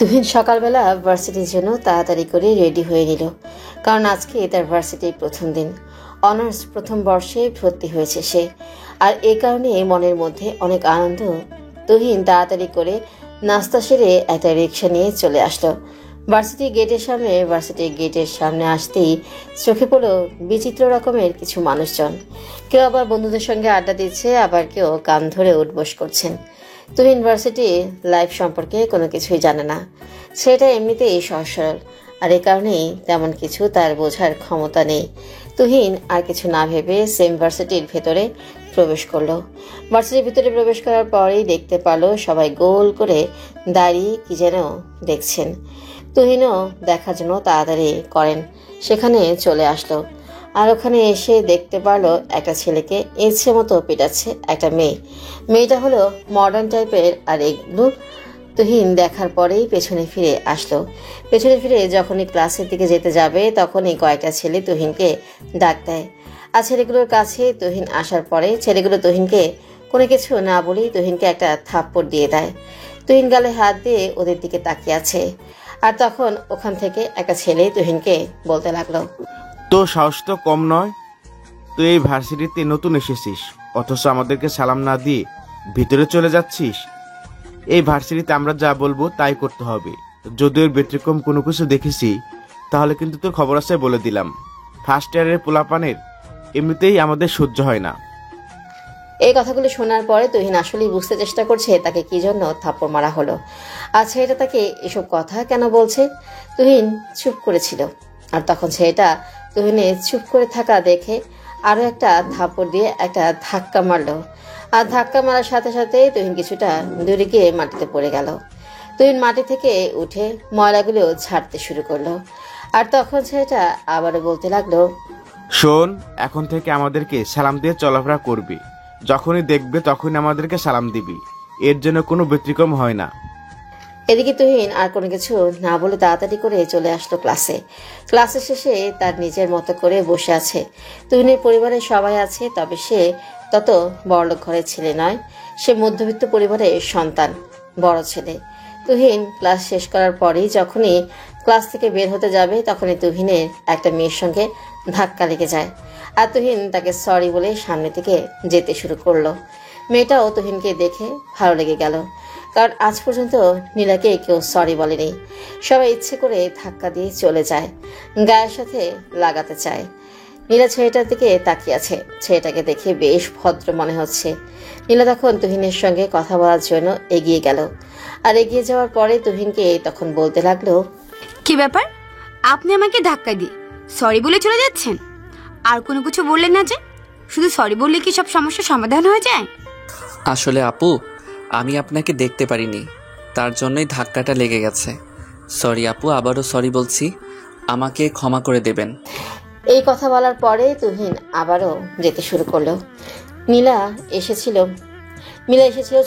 তুহিন সকালবেলা ভার্সিটির জন্য তাড়াতাড়ি করে রেডি হয়ে নিল, কারণ আজকে তার ভার্সিটির প্রথম দিন। অনার্স প্রথম বর্ষে ভর্তি হয়েছে সে, আর এই কারণে মনের মধ্যে অনেক আনন্দ। তুহিন তাড়াতাড়ি করে নাস্তা সেরে একটা রিক্সা নিয়ে চলে আসলো ভার্সিটির গেটের সামনে আসতেই চোখে পড়ল বিচিত্র রকমের কিছু মানুষজন। কেউ আবার বন্ধুদের সঙ্গে আড্ডা দিচ্ছে, আবার কেউ কান ধরে উঠবোস করছেন। তুহিন ভার্সিটি লাইফ সম্পর্কে কোনো কিছুই জানে না। সেটা এমনিতেই সহজ সরল, আর এই কারণেই তেমন কিছু তার বোঝার ক্ষমতা নেই। তুহিন আর কিছু না ভেবে সেম ভার্সিটির ভেতরে প্রবেশ করলো। ভার্সিটির ভিতরে প্রবেশ করার পরেই দেখতে পারলো সবাই গোল করে দাঁড়িয়ে কি যেন দেখছেন। তুহিনও দেখার জন্য তাড়াতাড়ি করেন সেখানে চলে আসলো, আর ওখানে এসে দেখতে পারলো একটা ছেলেকে ইচ্ছে মতো পেটাচ্ছে একটা মেয়ে। মেয়েটা হলো মডার্ন টাইপের, আর এগুলো তুহিন দেখার পরেই পেছনে ফিরে আসলো। পেছনে ফিরে যখনই ক্লাসের দিকে যেতে যাবে তখনই কয়েকটা ছেলে তুহিনকে ডাক দেয়। আর ছেলেগুলোর কাছে তুহিন আসার পরে ছেলেগুলো তুহিনকে কোনো কিছু না বলেই তুহিনকে একটা থাপ্পড় দিয়ে দেয়। তুহিন গালে হাত দিয়ে ওদের দিকে তাকিয়ে আছে, আর তখন ওখান থেকে একটা ছেলে তুহিনকে বলতে লাগলো, তো সাহস তো কম নয়, তুই এই ভার্সিটিতে নতুন এসেছিস, অথচ আমাদেরকে সালাম না দিয়ে ভিতরে চলে যাচ্ছিস। এই ভার্সিটিতে আমরা যা বলবো তাই করতে হবে। যদি ওর ব্যতিক্রম কোনো কিছু দেখেছি তাহলে কিন্তু তোর খবর আছে বলে দিলাম। ফার্স্ট ইয়ারের পোলাপানের এমনিতেই আমাদের সহ্য হয় না। এই কথাগুলো শোনার পরে তুহিন আসলেই বুঝতে চেষ্টা করছে তাকে কি জন্য থাপ্পড় মারা হলো। আর ছেলেটা তাকে এসব কথা কেন বলছে। তুহিন চুপ করেছিল, আর তখন ছেলেটা তুহিনের চুপ করে থাকা দেখে আরো একটা থাপ্পড় দিয়ে একটা ধাক্কা মারলো। আর ধাক্কা মারার সাথে সাথে তুহিন কিছুটা দূরে গিয়ে মাটিতে পড়ে গেল। তুহিন মাটি থেকে উঠে ময়লাগুলো ঝাড়তে শুরু করলো। আর তখন ছেলেটা আবারও বলতে লাগলো, শোন, এখন থেকে আমাদেরকে সালাম দিয়ে চলাফেরা করবি। যখনই দেখবে তখনই আমাদেরকে সালাম দিবি, এর জন্য কোনো ব্যতিক্রম হয় না। এদিকে তুহিন আর কোনো কিছু না বলে তাড়াতাড়ি করে চলে আসলো ক্লাসে। ক্লাসের শেষে তার নিজের মতো করে বসে আছে। তুহিনের পরিবারের সবাই আছে, তবে সে তত বড়লোক ঘরের ছেলে নয়, সে মধ্যবিত্ত পরিবারের সন্তান, বড় ছেলে। তুহিন ক্লাস শেষ করার পরেই যখনই ক্লাস থেকে বের হতে যাবে তখনই তুহিনের একটা মেয়ের সঙ্গে ধাক্কা লেগে যায়, আর তুহিন তাকে সরি বলে সামনে থেকে যেতে শুরু করলো। মেয়েটাও তুহিনকে দেখে ভালো লেগে গেল, কারণ আজ পর্যন্ত নীলাকে কেউ সরি বলেনি। সবাই ইচ্ছে করে ধাক্কা দিয়ে চলে যায়, গায়ের সাথে লাগাতে চায়। নীলা ছেলেটার দিকে তাকিয়ে আছে, ছেলেটাকে দেখে বেশ ভদ্র মনে হচ্ছে। নীলা তখন তুহিনের সঙ্গে কথা বলার জন্য এগিয়ে গেল, আর এগিয়ে যাওয়ার পরে তুহিনকে তখন বলতে লাগলো, কি ব্যাপার, আপনি আমাকে ধাক্কা দিয়ে সরি বলে চলে যাচ্ছেন? আর কোনো কিছু বললেন না যে? শুধু সরি বললে কি সব সমস্যার সমাধান হয়ে যায়? আসলে আপু, আমি আপনাকে দেখতে পারিনি, তার জন্যই ধাক্কাটা লেগে গেছে। সরি আপু, আবারও সরি বলছি, আমাকে ক্ষমা করে দেবেন। এই কথা বলার পরে তুহিন আবারও যেতে শুরু করলো। নীলা এসেছিল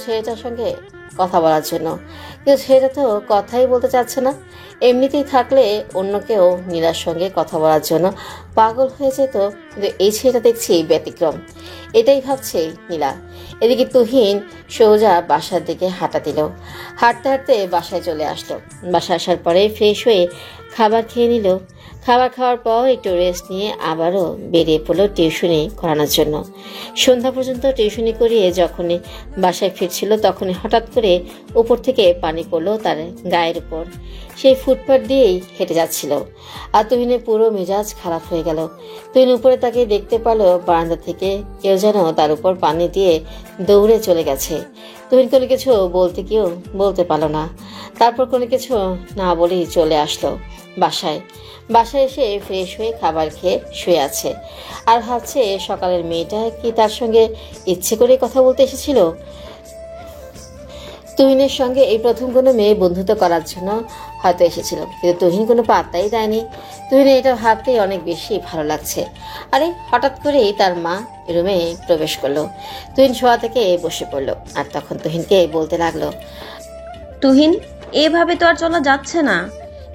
ছেলেটার সঙ্গে কথা বলার জন্য, কিন্তু ছেলেটা তো কথাই বলতে চাচ্ছে না। এমনিতেই থাকলে অন্য কেউ নীলার সঙ্গে কথা বলার জন্য পাগল হয়ে যেত, কিন্তু এই ছেলেটা দেখছি ব্যতিক্রম, এটাই ভাবছে নীলা। এদিকে তুহিন সোজা বাসার দিকে হাঁটা দিল। হাঁটতে হাঁটতে বাসায় চলে আসলো। বাসায় আসার পরে ফ্রেশ হয়ে খাবার খেয়ে নিল। খাবার খাওয়ার পর একটু রেস্ট নিয়ে আবারও বেরিয়ে পড়লো টিউশনি করানোর জন্য। সন্ধ্যা পর্যন্ত টিউশনি করিয়ে যখনই বাসায় ফিরছিল তখনই হঠাৎ করে উপর থেকে পানি পড়লো তার গায়ের উপর। সেই ফুটপাথ দিয়েই হেঁটে যাচ্ছিল, আর তুহিনের পুরো মেজাজ খারাপ হয়ে গেল। তুহিন উপরে তাকে দেখতে পেলো বারান্দা থেকে কেউ যেন তার উপর পানি দিয়ে দৌড়ে চলে গেছে। তুহিন কোনো কিছু বলতে গিয়েও বলতে পারলো না। তারপর কোনো কিছু না বলেই চলে আসলো বাসায় এসে ফ্রেশ হয়ে খাবার খেয়ে শুয়ে আছে, আর ভাবছে সকালের মেয়েটা কি তার সঙ্গে ইচ্ছে করে কথা বলতে এসেছিল। তুহিনের সঙ্গে এই প্রথম কোনো মেয়ে বন্ধুত্ব করার জন্য হয়তো এসেছিল, কিন্তু তুহিন কোনো পাত্তাই দেয়নি। তুহিনের এটা ভাবতেই অনেক বেশি ভালো লাগছে। আরে হঠাৎ করেই তার মা রুমে প্রবেশ করলো। তুহিন শোয়া থেকে বসে পড়লো, আর তখন তুহিনকে বলতে লাগলো, তুহিন, এভাবে তো আর চলা যাচ্ছে না,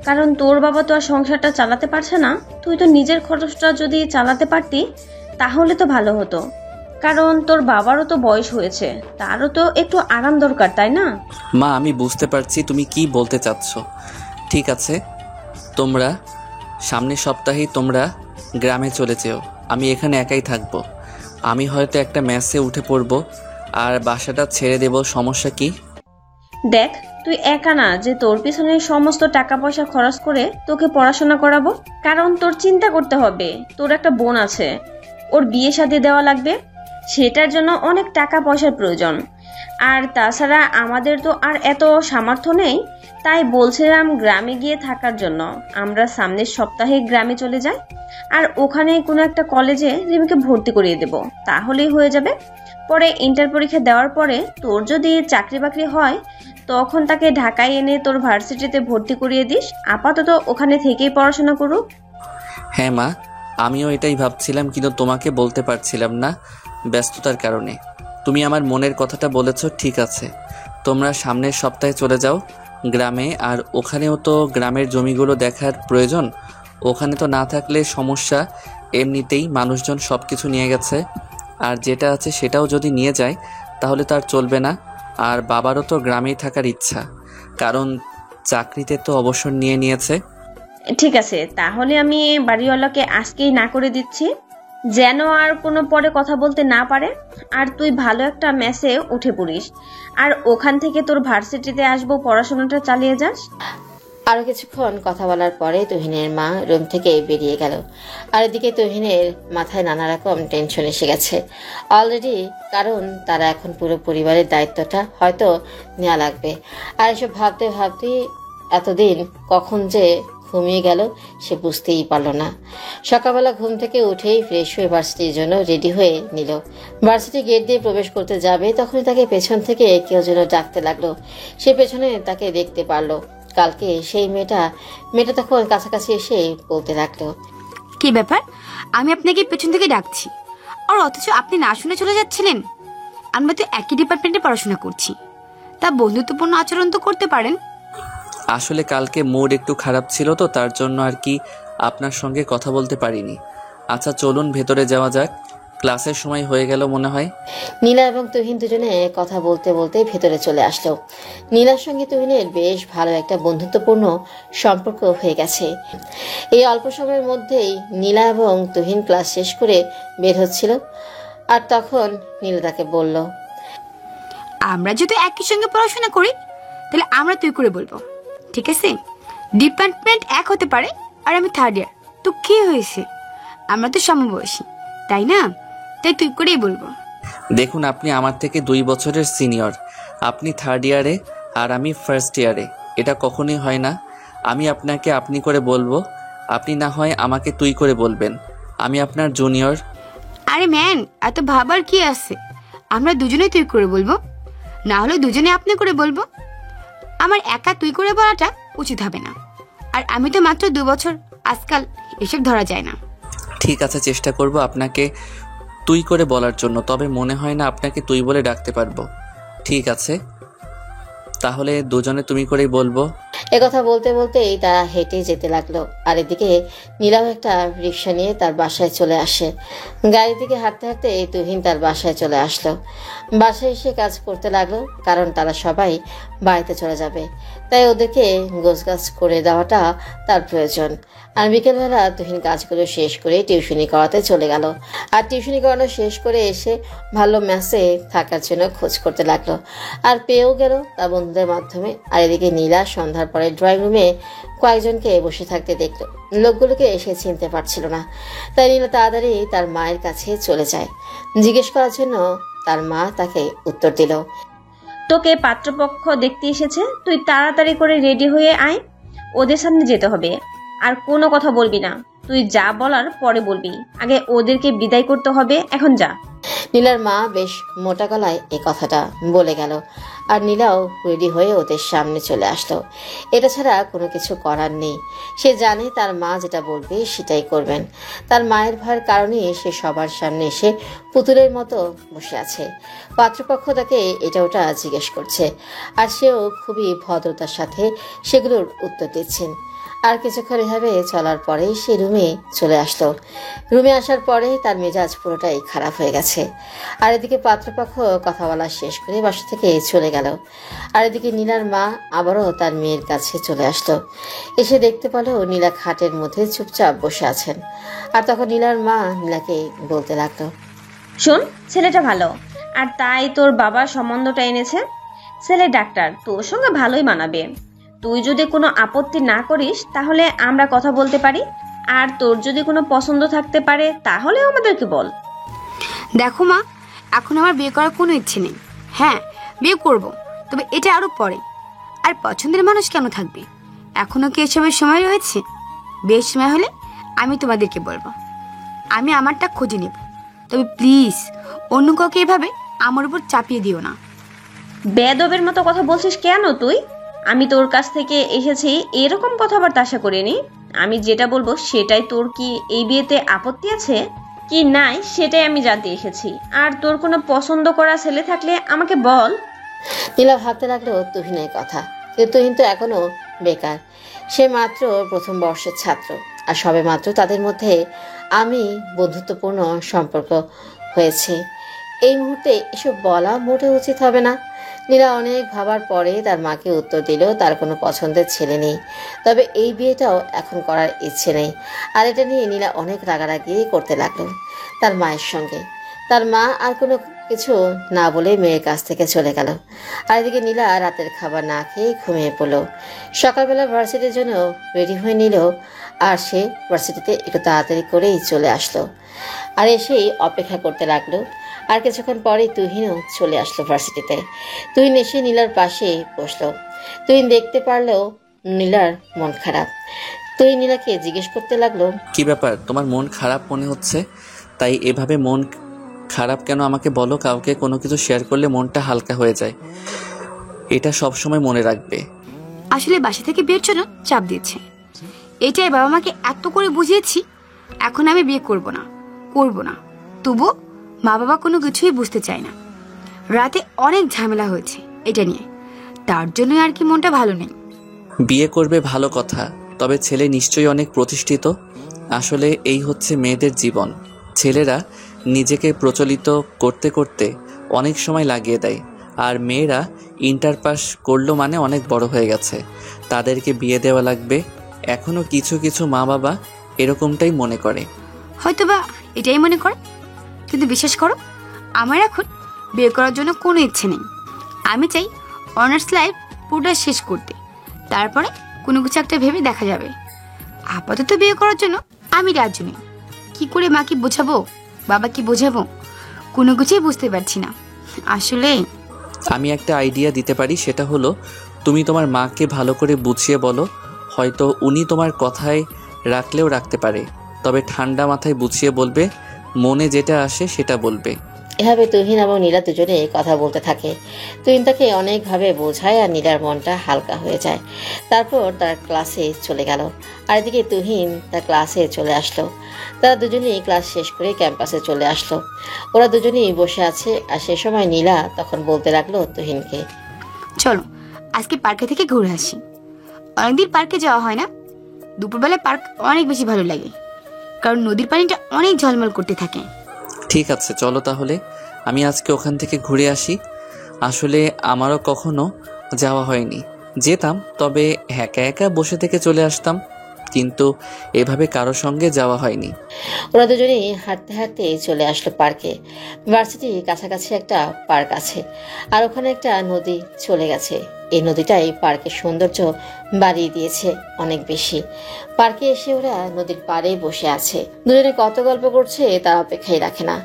কারণ তোর বাবা তো আর সংসারটা চালাতে পারছে না। তুই তো নিজের খরচটা যদি চালাতে পারতি তাহলে তো ভালো হতো। কারণ তোর বাবারও তো বয়স হয়েছে, তারও তো একটু আরাম দরকার, তাই না? মা, আমি বুঝতে পারছি তুমি কি বলতে চাচ্ছ। ঠিক আছে, তোমরা সামনের সপ্তাহেই তোমরা গ্রামে চলে যেও, আমি এখানে একাই থাকবো। আমি হয়তো একটা ম্যাচে উঠে পড়বো আর বাসাটা ছেড়ে দেব, সমস্যা কি? দেখ, তুই একা না যে তোর পিছনে সমস্ত টাকা পয়সা খরচ করে তোকে পড়াশোনা করাবো। কারণ তোর চিন্তা করতে হবে, তোর একটা বোন আছে, ওর বিয়ে শাদী দেওয়া লাগবে, সেটার জন্য অনেক টাকা পয়সার প্রয়োজন। আর তাছাড়া আমাদের তো আর এত সামর্থ্য নেই, তাই বলছিলাম গ্রামে গিয়ে থাকার জন্য। আমরা সামনের সপ্তাহে গ্রামে চলে যাই, আর ওখানে কোনো একটা কলেজে রিমিকে ভর্তি করিয়ে দেব, তাহলেই হয়ে যাবে। পরে ইন্টার পরীক্ষা দেওয়ার পরে তোর যদি চাকরি বাকরি হয়, তখন তাকে ঢাকায় এনে তোর ভার্সিটিতে ভর্তি করিয়ে দিস। আপাতত ওখানে থেকেই পড়াশোনা করুক। হ্যাঁ মা, আমিও এটাই ভাবছিলাম, কিন্তু তোমাকে বলতে পারছিলাম না ব্যস্ততার কারণে। তুমি আমার মনের কথাটা বলেছ, ঠিক আছে। তোমরা সামনের সপ্তাহে চলে যাও গ্রামে, আর ওখানেও তো গ্রামের জমিগুলো দেখার প্রয়োজন। ওখানে তো না থাকলে সমস্যা, এমনিতেই মানুষজন সব কিছু নিয়ে গেছে, আর যেটা আছে সেটাও যদি নিয়ে যায় তাহলে তো আর চলবে না। আর বাবারও তো গ্রামেই থাকার ইচ্ছা, কারণ চাকরিতে তো অবসর নিয়ে নিয়েছে। ঠিক আছে, তাহলে আমি বাড়িওয়ালাকে আজকেই না করে দিচ্ছি, যেন আর কোনো পরে কথা বলতে না পারে। আর তুই ভালো একটা মেসে উঠে পড়িস, আর ওখান থেকে তোর ভার্সিটিতে আসবো, পড়াশোনাটা চালিয়ে যাস। আরো কিছুক্ষণ কথা বলার পরে তুহিনের মা রুম থেকে বেরিয়ে গেল। আর এদিকে তুহিনের মাথায় নানা রকম টেনশন এসে গেছে অলরেডি, কারণ তারা এখন পুরো পরিবারের দায়িত্বটা হয়তো নেওয়া লাগবে। আর এসব ভাবতে ভাবতে এতদিন কখন যে ঘুমিয়ে গেল সে বুঝতেই পারলো না। সকালবেলা ঘুম থেকে উঠেই ফ্রেশ হয়ে ভার্সিটির জন্য রেডি হয়ে নিল। ভার্সিটি গেট দিয়ে প্রবেশ করতে যাবে, তখনই তাকে পেছন থেকে কেউ যেন ডাকতে লাগলো। সে পেছনে তাকে দেখতে পারলো, কালকে সেই মেয়েটা তখন কাছাকাছি এসে বলতে লাগলো, কি ব্যাপার, আমি আপনাকে পেছন থেকে ডাকছি আর অথচ আপনি না শুনে চলে যাচ্ছিলেন? আমরা তো একই ডিপার্টমেন্টে পড়াশোনা করছি, তা বন্ধুত্বপূর্ণ আচরণ তো করতে পারেন। আসলে কালকে মুড একটু খারাপ ছিল, তো তার জন্য আর কি আপনার সঙ্গে কথা বলতে পারিনি। আচ্ছা চলুন ভেতরে যাওয়া যাক, ক্লাসের সময় হয়ে গেল মনে হয়। নীলা এবং তুহিন দুজনে কথা বলতে বলতে ভেতরে চলে আসলো। নীলার সঙ্গে তুহিনের বেশ ভালো একটা বন্ধুত্বপূর্ণ সম্পর্ক হয়ে গেছে। এই অল্প সময়ের মধ্যেই নীলা এবং তুহিন ক্লাস শেষ করে বের হচ্ছিল। আর তখন নীলা তাকে বলল, আমরা যদি একই সঙ্গে পড়াশোনা করি তাহলে আমরা তুই করে বলবো, ঠিক আছে? ডিপার্টমেন্ট এক হতে পারে, আর আমি থার্ড ইয়ার, তো কি হয়েছে? আমরা তো সমবয়সী, তাই না? তাই তুই করেই বলবো। দেখুন, আপনি আমার থেকে 2 বছরের সিনিয়র, আপনি থার্ড ইয়ারে আর আমি ফার্স্ট ইয়ারে, এটা কখনোই হয় না। আমি আপনাকে আপনি করে বলবো, আপনি না হয় আমাকে তুই করে বলবেন, আমি আপনার জুনিয়র। আরে ম্যান, এত ভাবার কি আছে? আমরা দুজনেই তুই করে বলবো, না হলে দুজনে আপনি করে বলবো। আমার একা তুই করে বলাটা উচিত হবে না, আর আমি তো মাত্র 2 বছর, আজকাল এসব ধরা যায় না। ঠিক আছে, চেষ্টা করব আপনাকে তুই করে বলার জন্য, তবে মনে হয় না আপনাকে তুই বলে ডাকতে পারবো। ঠিক আছে, তাহলে দুজনে তুমি করেই বলবো। একথা বলতে বলতেই তারা হেঁটে যেতে লাগলো। আর এদিকে নীলাও একটা রিক্সা নিয়ে তার বাসায় চলে আসে। গাড়ির দিকে হাঁটতে হাঁটতে তুহিন তার বাসায় চলে আসলো। বাসায় এসে কাজ করতে লাগলো, কারণ তারা সবাই বাড়িতে চলে যাবে, তাই ওদেরকে গোছগাছ করে দেওয়াটা তার প্রয়োজন। আর বিকেলবেলা তুহিন কাজগুলো শেষ করে টিউশনি করাতে চলে গেল। আর টিউশনি করানো শেষ করে এসে ভালো ম্যাচে থাকার জন্য খোঁজ করতে লাগলো, আর পেয়েও গেল তার বন্ধুদের মাধ্যমে। আর এদিকে নীলা সন্ধ্যার পরে ড্রয়িং রুমে কয়েকজনকে বসে থাকতে দেখলো। লোকগুলোকে এসে চিনতে পারছিল না, তাই নীলা তাড়াতাড়ি তার মায়ের কাছে চলে যায়। জিজ্ঞেস করার জন্য তার মা তাকে উত্তর দিল, তোকে পাত্রপক্ষ দেখতে এসেছে, তুই তাড়াতাড়ি করে রেডি হয়ে আয়, ওদের সামনে যেতে হবে। আর কোনো কথা বলবি না, তুই যা বলার পরে বলবি, আগে ওদেরকে বিদায় করতে হবে, এখন যা। নীলার মা বেশ মোটা গলায় এই কথাটা বলে গেল। আর নীলাও রেডি হয়ে ওদের সামনে চলে আসলো। এটা ছাড়া কোনো কিছু করার নেই, সে জানে তার মা যেটা বলবে সেটাই করবেন। তার মায়ের ভয়ের কারণে সে সবার সামনে এসে পুতুলের মতো বসে আছে। পাত্রপক্ষ তাকে এটা ওটা জিজ্ঞেস করছে, আর সেও খুবই ভদ্রতার সাথে সেগুলোর উত্তর দিচ্ছেন। আর কিছুক্ষণ এভাবে চলার পরেই সে রুমে চলে আসলো। রুমে আসার পরেই তার মেজাজ পুরোটাই খারাপ হয়ে গেছে। আর এদিকে পাত্রপক্ষ কথা বলা শেষ করে বাসা থেকে চলে গেল। আর এদিকে নীলার মা আবারও তার মেয়ের কাছে চলে আসলো। এসে দেখতে পেল নীলা খাটের মধ্যে চুপচাপ বসে আছেন। আর তখন নীলার মা নীলাকে বলতে লাগলো, শোন, ছেলেটা ভালো, আর তাই তোর বাবা সম্বন্ধটা এনেছে। ছেলে ডাক্তার, তোর সঙ্গে ভালোই মানাবে। তুই যদি কোনো আপত্তি না করিস তাহলে আমরা কথা বলতে পারি, আর তোর যদি কোনো পছন্দ থাকতে পারে তাহলে আমাদেরকে বল। দেখো মা, এখন আমার বিয়ে করার কোনো ইচ্ছে নেই। হ্যাঁ, বিয়ে করব, তবে এটা আরো পরে। আর পছন্দের মানুষ কেন থাকবে? এখনো কি এসবের সময় রয়েছে? বেশ সময় হলে আমি তোমাদেরকে বলবো। আমি আমারটা খুঁজে নেব, তবে প্লিজ অন্য কাউকে এভাবে আমার উপর চাপিয়ে দিও না। বেদবের মতো কথা বলছিস কেন তুই? আমি তোর কাছ থেকে এসেছি এরকম কথাবার্তা আশা করিনি। আমি যেটা বলবো সেটাই। তোর কি এই বিয়েতে আপত্তি আছে কি নাই সেটাই আমি জানতে এসেছি। আর তোর কোনো পছন্দ করা ছেলে থাকলে আমাকে বল। নীলা ভাবতে লাগলো তুহিনের কথা। কিন্তু তুহিন তো এখনো বেকার। সে মাত্র প্রথম বর্ষের ছাত্র। আর সবে মাত্র তাদের মধ্যে আমি বন্ধুত্বপূর্ণ সম্পর্ক হয়েছে। এই মুহূর্তে এসব বলা মোটে উচিত হবে না। নীলা অনেক ভাবার পরে তার মাকে উত্তর দিল তার কোনো পছন্দের ছেলে নেই, তবে এই বিয়েটাও এখন করার ইচ্ছে নেই। আর এটা নিয়ে নীলা অনেক রাগারাগি করতে লাগলো তার মায়ের সঙ্গে। তার মা আর কোনো কিছু না বলে মেয়ের কাছ থেকে চলে গেল। আর এদিকে নীলা রাতের খাবার না খেয়ে ঘুমিয়ে পড়ল। সকালবেলা ভার্সিটির জন্য রেডি হয়ে নিল। আর সে ভার্সিটিতে একটু তাড়াতাড়ি করেই চলে আসলো। আর এসেই অপেক্ষা করতে লাগলো। আর কিছুক্ষণ পরেই তুহিনও চলে আসলো ভার্সিটিতে। তুহিন এসে নীলার পাশে বসলো। তুহিন দেখতে পারলেও নীলার মন খারাপ। তুহিন নীলাকে জিজ্ঞেস করতে লাগলো, কি ব্যাপার, তোমার মন খারাপ মনে হচ্ছে? তাই এভাবে মন খারাপ কেন আমাকে বলো। কাউকে কোনো কিছু শেয়ার করলে মনটা হালকা হয়ে যায়, এটা সব সময় মনে রাখবে। আসলে বাসা থেকে বিয়ের জন্য চাপ দিচ্ছে, এটাই বাবা মাকে এত করে বুঝিয়েছি। এখন আমি বিয়ে করব না। তবুও মা বাবা কোনো কিছুই বুঝতে চায় না। রাতে অনেক ঝামেলা হয়েছে এটা নিয়ে, তার জন্য আর কি মনটা ভালো নেই। বিয়ে করবে ভালো কথা, তবে ছেলে নিশ্চয়ই অনেক প্রতিষ্ঠিত। আসলে এই হচ্ছে মেয়েদের জীবন। ছেলেরা নিজেকে প্রচলিত করতে করতে অনেক সময় লাগিয়ে দেয়, আর মেয়েরা ইন্টার পাস করলো মানে অনেক বড় হয়ে গেছে, তাদেরকে বিয়ে দেওয়া লাগবে। এখনো কিছু কিছু মা বাবা এরকমটাই মনে করে। হয়তোবা এটাই মনে করে, কিন্তু বিশ্বাস করো, আমার এখন বিয়ে করার জন্য কোনো ইচ্ছে নেই। আমি চাই অনার্স লাইফ পুরোটা শেষ করতে, তারপরে কোনো কিছু একটা ভেবে দেখা যাবে। আপাতত বিয়ে করার জন্য আমি রাজি নই। কি করে মাকে বোঝাবো, বাবা কি বোঝাবো, কোনো কিছুই বুঝতে পারছি না আসলে। আমি একটা আইডিয়া দিতে পারি, সেটা হলো তুমি তোমার মাকে ভালো করে বুঝিয়ে বলো। হয়তো উনি তোমার কথায় রাখলেও রাখতে পারে, তবে ঠান্ডা মাথায় বুঝিয়ে বলবে, মনে যেটা আসে সেটা বলবে। এভাবে তুহিন এবং নীলা দুজনে কথা বলতে থাকে। তুহিন তাকে অনেকভাবে বোঝায় আর নীলার মনটা হালকা হয়ে যায়। তারপর তার ক্লাসে চলে গেল। আর এদিকে তুহিন তার ক্লাসে চলে আসলো। তারা দুজনেই ক্লাস শেষ করে ক্যাম্পাসে চলে আসলো। ওরা দুজনেই বসে আছে। আর সে সময় নীলা তখন বলতে লাগলো তুহিনকে, চলো আজকে পার্কে থেকে ঘুরে আসি। অনেকদিন পার্কে যাওয়া হয় না। দুপুরবেলা পার্ক অনেক বেশি ভালো লাগে, কারণ নদীর পানিটা অনেক ঝলমল করতে থাকে। ঠিক আছে, চলো তাহলে আমি আজকে ওখান থেকে ঘুরে আসি। আসলে আমারও কখনো যাওয়া হয়নি, যেতাম তবে একা একা বসে থেকে চলে আসতাম, কিন্তু এভাবে কারো সঙ্গে যাওয়া হয়নি। ওরা দুজনেই হাঁটতে হাঁটতে চলে আসলো পার্কে। ভার্সিটির কাছাকাছি একটা পার্ক আছে, আর ওখানে একটা নদী চলে গেছে। এই নদীটাই পার্কের সৌন্দর্য বাড়িয়ে দিয়েছে অনেক বেশি। পার্কে এসে ওরা নদীর পাড়ে বসে আছে। দুজনে কত গল্প করছে তার অপেক্ষাই রাখে না।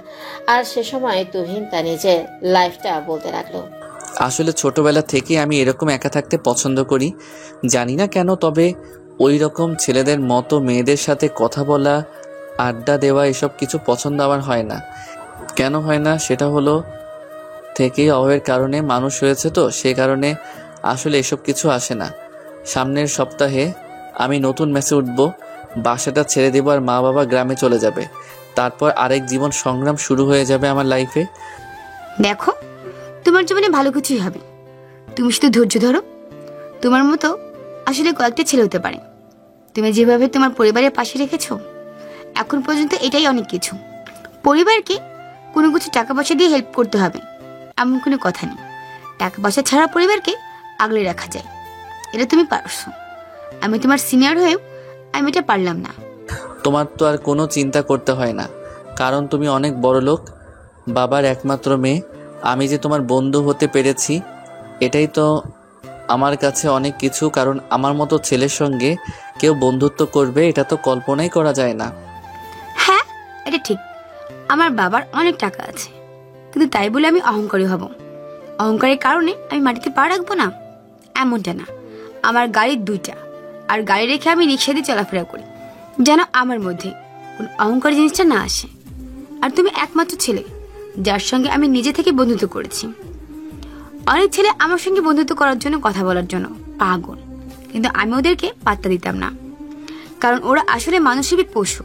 আর সে সময় তুহিন তার নিজের লাইফটা বলতে লাগলো। আসলে ছোটবেলা থেকে আমি এরকম একা থাকতে পছন্দ করি, জানি না কেন, তবে ওই রকম ছেলেদের মতো মেয়েদের সাথে কথা বলা, আড্ডা দেওয়া, এসব কিছু পছন্দ আমার হয় না। কেন হয় না সেটা হলো থেকেই অভাবের কারণে মানুষ হয়েছে, তো সে কারণে আসলে এসব কিছু আসে না। সামনের সপ্তাহে আমি নতুন মেসে উঠব, বাসাটা ছেড়ে দেবো আর মা বাবা গ্রামে চলে যাবে। তারপর আরেক জীবন সংগ্রাম শুরু হয়ে যাবে আমার লাইফে। দেখো, তোমার জীবনে ভালো কিছুই হবে, তুমি শুধু ধৈর্য ধরো। তোমার মতো আসলে কয়েকটা ছেলে হতে পারে, তুমি যেভাবে তোমার পরিবারের পাশে রেখেছো, এখন পর্যন্ত এটাই অনেক কিছু। পরিবারকে কোনো কিছু টাকা পয়সা দিয়ে হেল্প করতে হবে এমন কোনো কথা নেই। টাকা পয়সা ছাড়া পরিবারকে আগলে রাখা যায়, এটা তুমি পারছো। আমি তোমার সিনিয়র হয়েও আমি এটা পারলাম না। তোমার তো আর কোনো চিন্তা করতে হয় না, কারণ তুমি অনেক বড় লোক, বাবার একমাত্র মেয়ে। আমি যে তোমার বন্ধু হতে পেরেছি এটাই তো আমার কাছে অনেক কিছু, কারণ আমার মতো ছেলের সঙ্গে কেউ বন্ধুত্ব করবে এটা তো কল্পনাই করা যায় না। হ্যাঁ, এটা ঠিক, আমার বাবার অনেক টাকা আছে, কিন্তু তাই বলে আমি অহংকারী হব? অহংকারের কারণে আমি মাটিতে পা রাখবো না এমনটা না। আমার গাড়ি 2টা, আর গাড়ি রেখে আমি রিক্সা দিয়ে চলাফেরা করি, যেন আমার মধ্যে কোন অহংকার জিনিসটা না আসে। আর তুমি একমাত্র ছেলে যার সঙ্গে আমি নিজে থেকে বন্ধুত্ব করেছি। অনেক ছেলে আমার সঙ্গে বন্ধুত্ব করার জন্য, কথা বলার জন্য পাগল, কিন্তু আমি ওদেরকে পাত্তা দিতাম না, কারণ ওরা আসলে মানসিক পশু।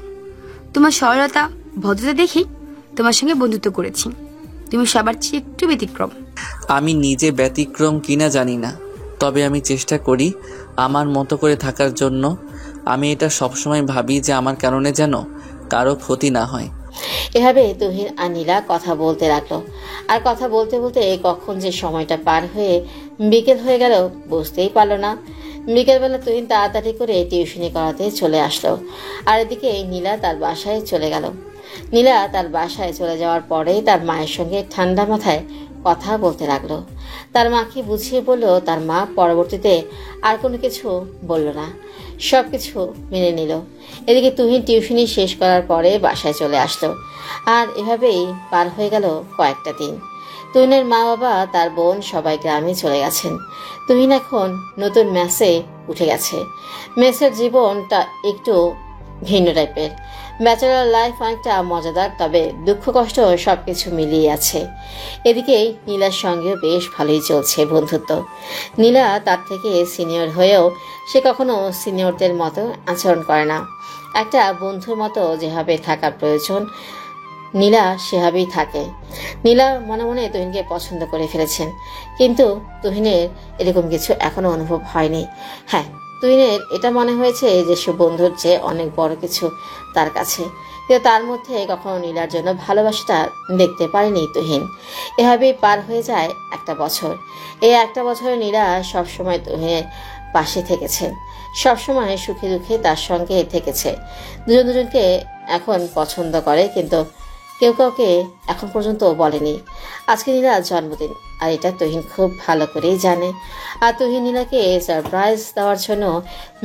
তোমার সরলতা, ভদ্রতা দেখেই তোমার সঙ্গে বন্ধুত্ব করেছি। তুমি সবার চেয়ে একটু ব্যতিক্রম। আমি নিজে ব্যতিক্রম কিনা জানি না, তবে আমি চেষ্টা করি আমার মতো করে থাকার জন্য। আমি এটা সবসময় ভাবি যে আমার কারণে যেন কারো ক্ষতি না হয়। এভাবে তুহিন আর নীলা কথা বলতে লাগলো। আর কথা বলতে বলতে কখন যে সময়টা পার হয়ে বিকেল হয়ে গেল বুঝতেই পারলো না। বিকেলবেলা তুহিন তাড়াতাড়ি করে টিউশনি করাতে চলে আসলো, আর এদিকে নীলা তার বাসায় চলে গেল। নীলা তার বাসায় চলে যাওয়ার পরেই তার মায়ের সঙ্গে ঠান্ডা মাথায় কথা বলতে লাগলো। তার মাকে বুঝিয়ে বলল। তার মা পরবর্তীতে আর কোনো কিছু বলল না, সব কিছু মেনে নিল। এদিকে তুহিন টিউশনি শেষ করার পরে বাসায় চলে আসলো, আর এভাবেই পার হয়ে গেল কয়েকটা দিন। তুহিনের মা বাবা, তার বোন সবাই গ্রামে চলে গেছেন। তুহিন এখন নতুন মেসে উঠে গেছে। মেসের জীবনটা একটু ভিন্ন টাইপের। ব্যাচেলার লাইফ অনেকটা মজাদার, তবে দুঃখ কষ্ট সবকিছু মিলিয়ে আছে। এদিকে নীলার সঙ্গেও বেশ ভালোই চলছে বন্ধুত্ব। নীলা তার থেকে সিনিয়র হয়েও সে কখনো সিনিয়রদের মতো আচরণ করে না। একটা বন্ধুর মতো যেভাবে থাকার প্রয়োজন নীলা সেভাবেই থাকে। নীলা মনে মনে তুহিনকে পছন্দ করে ফেলেছেন, কিন্তু তুহিনের এরকম কিছু এখনো অনুভব হয়নি। হ্যাঁ, তুহিনের এটা মনে হয়েছে যে সে বন্ধুর চেয়ে অনেক বড় কিছু তার কাছে, কিন্তু তার মধ্যে কখনো নীলার জন্য ভালোবাসাটা দেখতে পারেনি তুহিন। এভাবেই পার হয়ে যায় একটা বছর। এই একটা বছরে নীলা সবসময় তুহিনের পাশে থেকেছেন, সবসময় সুখে দুঃখে তার সঙ্গে থেকেছে। দুজন দুজনকে এখন পছন্দ করে, কিন্তু কেউ কাউকে এখন পর্যন্ত বলেনি। আজকে নীলার জন্মদিন, আর এটা তুহিন খুব ভালো করেই জানে। আর তুহিন নীলাকে সারপ্রাইজ দেওয়ার জন্য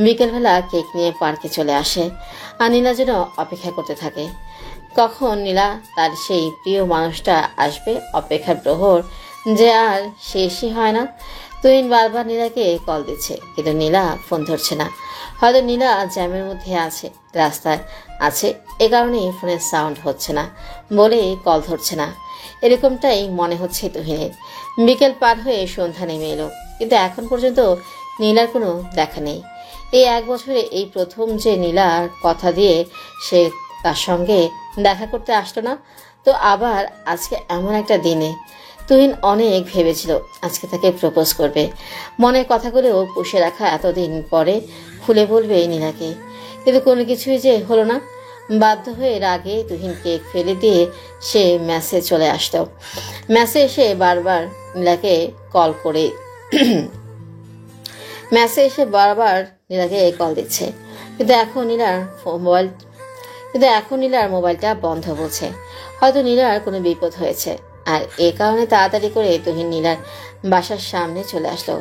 বিকেলবেলা কেক নিয়ে পার্কে চলে আসে, আর নীলার জন্য অপেক্ষা করতে থাকে কখন নীলা তার সেই প্রিয় মানুষটা আসবে। অপেক্ষার প্রহর যে আর শেষই হয় না। তুহিন বারবার নীলাকে কল দিচ্ছে, কিন্তু নীলা ফোন ধরছে না। হয়তো নীলা জ্যামের মধ্যে আছে, রাস্তায় আছে, এ কারণেই ফোনের সাউন্ড হচ্ছে না বলে কল ধরছে না, এরকমটাই মনে হচ্ছে তুহিনের। বিকেল পার হয়ে সন্ধ্যা নেমে এলো, কিন্তু এখন পর্যন্ত নীলার কোনো দেখা নেই। এই এক বছরে এই প্রথম যে নীলার কথা দিয়ে সে তার সঙ্গে দেখা করতে আসলো না, তো আবার আজকে এমন একটা দিনে তুহিন অনেক ভেবেছিল আজকে তাকে প্রপোজ করবে। মনের কথাগুলোও পুষে রাখা এতদিন পরে খুলে বলবে নীলাকে, কিন্তু কোনো কিছুই যে হলো না। বাধ্য হয়ে রাগে তুহিন কেক ফেলে দিয়ে সে ম্যাসে চলে আসতো। ম্যাসে এসে বারবার নীলাকে কল করে কল দিচ্ছে, কিন্তু এখন নীলার মোবাইলটা বন্ধ বলছে। হয়তো নীলার কোনো বিপদ হয়েছে, আর এ কারণে তাড়াতাড়ি করে তুহিন নীলার বাসার সামনে চলে আসলো।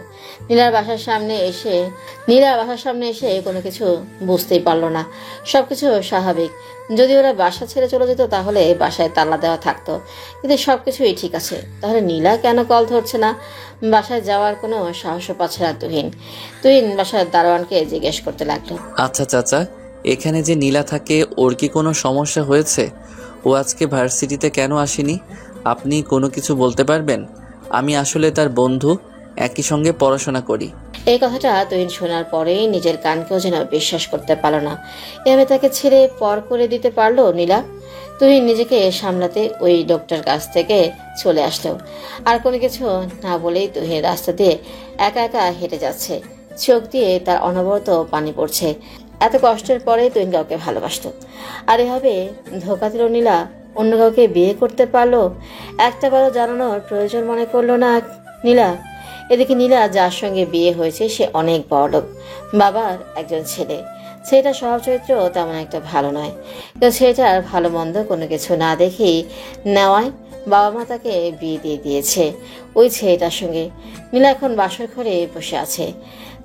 নীলার বাসার সামনে এসে কোনো কিছু বুঝতেই পারলো না। সবকিছু স্বাভাবিক। যদি ওরা বাসা ছেড়ে চলে যেত তাহলে বাসায় তালা দেওয়া থাকতো, কিন্তু সবকিছুই ঠিক আছে। তাহলে নীলা কেন কল ধরছে না? বাসায় যাওয়ার কোনো সাহসও পাচ্ছে না তুহিন বাসার দারোয়ানকে জিজ্ঞেস করতে লাগলো। আচ্ছা চাচা, এখানে যে নীলা থাকে ওর কি কোনো সমস্যা হয়েছে? ও আজকে ভার্সিটিতে কেন আসেনি? আপনি কোনো কিছু বলতে পারবেন? আমি আসলে তার বন্ধু, একই সঙ্গে পড়াশোনা করি। এই কথাটা তুহিন শোনার পরেই নিজের কানকেও যেন বিশ্বাস করতে পারল না। এভাবে তাকে ছেড়ে পর করে দিতে পারলো নীলা? তুহিন নিজেকে সামলাতে ওই লোকটার কাছ থেকে চলে আসলো। আর কোনো কিছু না বলেই তুহিন রাস্তা দিয়ে একা একা হেঁটে যাচ্ছে। চোখ দিয়ে তার অনবরত পানি পড়ছে। এত কষ্টের পরে তুহিন কাউকে ভালোবাসতো, আর এভাবে ধোকা দিল নীলা। অন্য কাউকে বিয়ে করতে পারলো, একটা বারও জানানোর প্রয়োজন মনে করলো না নীলা। এদিকে নীলা যার সঙ্গে বিয়ে হয়েছে সে অনেক বড়লোক বাবার একজন ছেলে। ছেলেটার স্বভাব চরিত্র তেমন একটা ভালো নয়, কিন্তু ছেলেটার ভালো মন্দ কোনো কিছু না দেখেই নেওয়ায় বাবা মা তাকে বিয়ে দিয়ে দিয়েছে ওই ছেলেটার সঙ্গে। নীলা এখন বাসর ঘরে বসে আছে,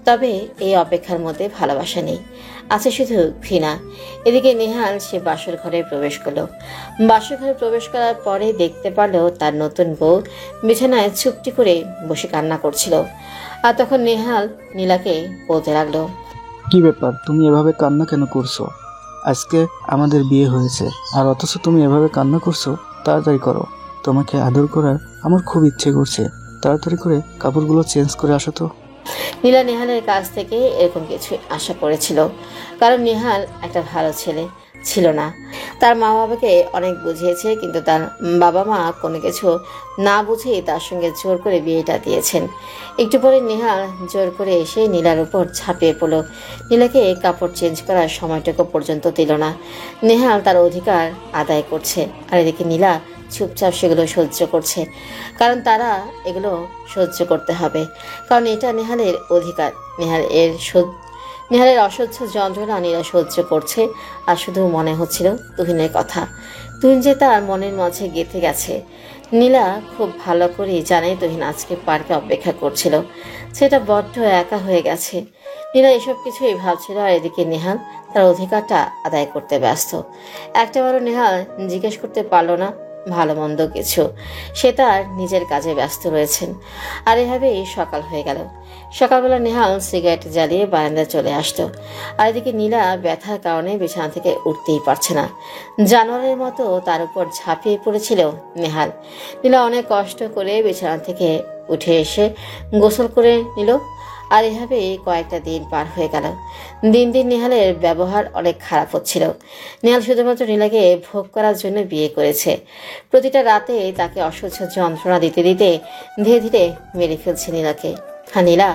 তবে এই অপেক্ষার মধ্যে ভালোবাসা নেই, আছে শুধু ঘৃণা। এদিকে নেহাল সে বাসর ঘরে প্রবেশ করলো। বাসর ঘরে প্রবেশ করার পরে দেখতে পারলো তার নতুন বউ বিছানায় চুপটি করে বসে কান্না করছিল। আর তখন নেহাল নীলাকে বলতে লাগলো, কি ব্যাপার, তুমি এভাবে কান্না কেন করছো? আজকে আমাদের বিয়ে হয়েছে আর অথচ তুমি এভাবে কান্না করছো। তাড়াতাড়ি করো, তোমাকে আদর করার আমার খুব ইচ্ছে করছে। তাড়াতাড়ি করে কাপড়গুলো চেঞ্জ করে আসো তো। নীলা নেহালের কাছ থেকে এরকম কিছু আশা করেছিল, কারণ নেহাল একটা ভালো ছেলে ছিল না। তার মা বাবাকে অনেক বুঝিয়েছে, কিন্তু তার বাবা মা কোনো কিছু না বুঝেই তার সঙ্গে জোর করে বিয়েটা দিয়েছেন। একটু পরে নেহাল জোর করে এসে নীলার উপর ঝাঁপিয়ে পড়ল। নীলাকে কাপড় চেঞ্জ করার সময়টুকু পর্যন্ত দিল না। নেহাল তার অধিকার আদায় করছে, আর এদিকে নীলা চুপচাপ সেগুলো সহ্য করছে, কারণ তারা এগুলো সহ্য করতে হবে, কারণ এটা নেহালের অধিকার। নেহালের অসহ্য যন্ত্রণা নীলা সহ্য করছে, আর শুধু মনে হচ্ছিল তুহিনের কথা। তুহিন যে তার মনের মাঝে গেঁথে গেছে। নীলা খুব ভালো করেই জানে তুহিন আজকে পার্কে অপেক্ষা করছিল, সেটা বড্ড একা হয়ে গেছে। নীলা এসব কিছুই ভাবছিল, আর এদিকে নেহাল তার অধিকারটা আদায় করতে ব্যস্ত। একটাবারও নেহাল জিজ্ঞেস করতে পারল না ভালো মন্দ কিছু, সে তার নিজের কাজে ব্যস্ত রয়েছেন। আর এভাবেই সকাল হয়ে গেল। সকালবেলা নেহাল সিগারেট জ্বালিয়ে বারান্দায় চলে আসতো, আর এদিকে নীলা ব্যথার কারণে বিছানা থেকে উঠতেই পারছে না। জানোয়ারের মতো তার উপর ঝাঁপিয়ে পড়েছিল নেহাল। নীলা অনেক কষ্ট করে বিছানা থেকে উঠে এসে গোসল করে নিল, আর এভাবে কয়েকটা দিন পার হয়ে গেল। দিন দিন নেহালের ব্যবহার অনেক খারাপ হচ্ছিল। নেহাল শুধুমাত্র নীলাকে ভোগ করার জন্য বিয়ে করেছে। প্রতিটা রাতে তাকে অসহ্য যন্ত্রণা দিতে দিতে ধীরে ধীরে মেরে ফেলছে নীলাকে। আর নীলা